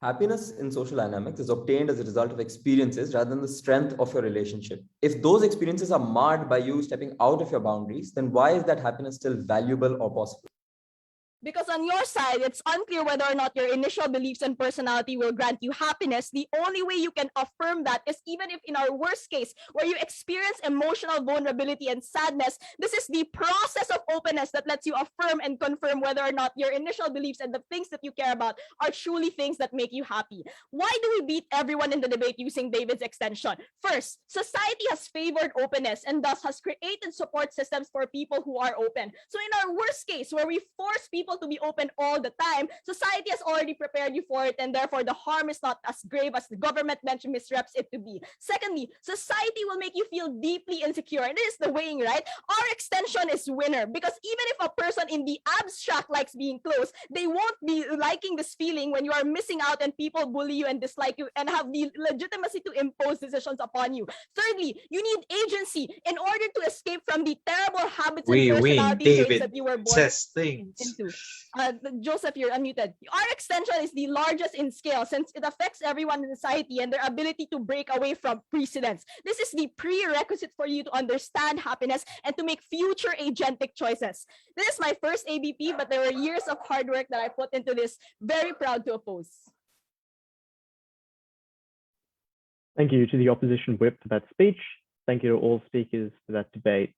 Happiness in social dynamics is obtained as a result of experiences rather than the strength of your relationship. If those experiences are marred by you stepping out of your boundaries, then why is that happiness still valuable or possible? Because on your side, it's unclear whether or not your initial beliefs and personality will grant you happiness. The only way you can affirm that is even if in our worst case, where you experience emotional vulnerability and sadness, this is the process of openness that lets you affirm and confirm whether or not your initial beliefs and the things that you care about are truly things that make you happy. Why do we beat everyone in the debate using David's extension? First, society has favored openness and thus has created support systems for people who are open. So in our worst case, where we force people to be open all the time, society has already prepared you for it, and therefore the harm is not as grave as the government bench misreps it to be. Secondly, society will make you feel deeply insecure, and this is the weighing, right? Our extension is winner, because even if a person in the abstract likes being close, they won't be liking this feeling when you are missing out and people bully you and dislike you and have the legitimacy to impose decisions upon you. Thirdly, you need agency in order to escape from the terrible habits and personality traits that you were born into. Joseph, you're unmuted. Our extension is the largest in scale since it affects everyone in society and their ability to break away from precedents. This is the prerequisite for you to understand happiness and to make future agentic choices. This is my first ABP, but there were years of hard work that I put into this. Very proud to oppose. Thank you to the opposition whip for that speech. Thank you to all speakers for that debate.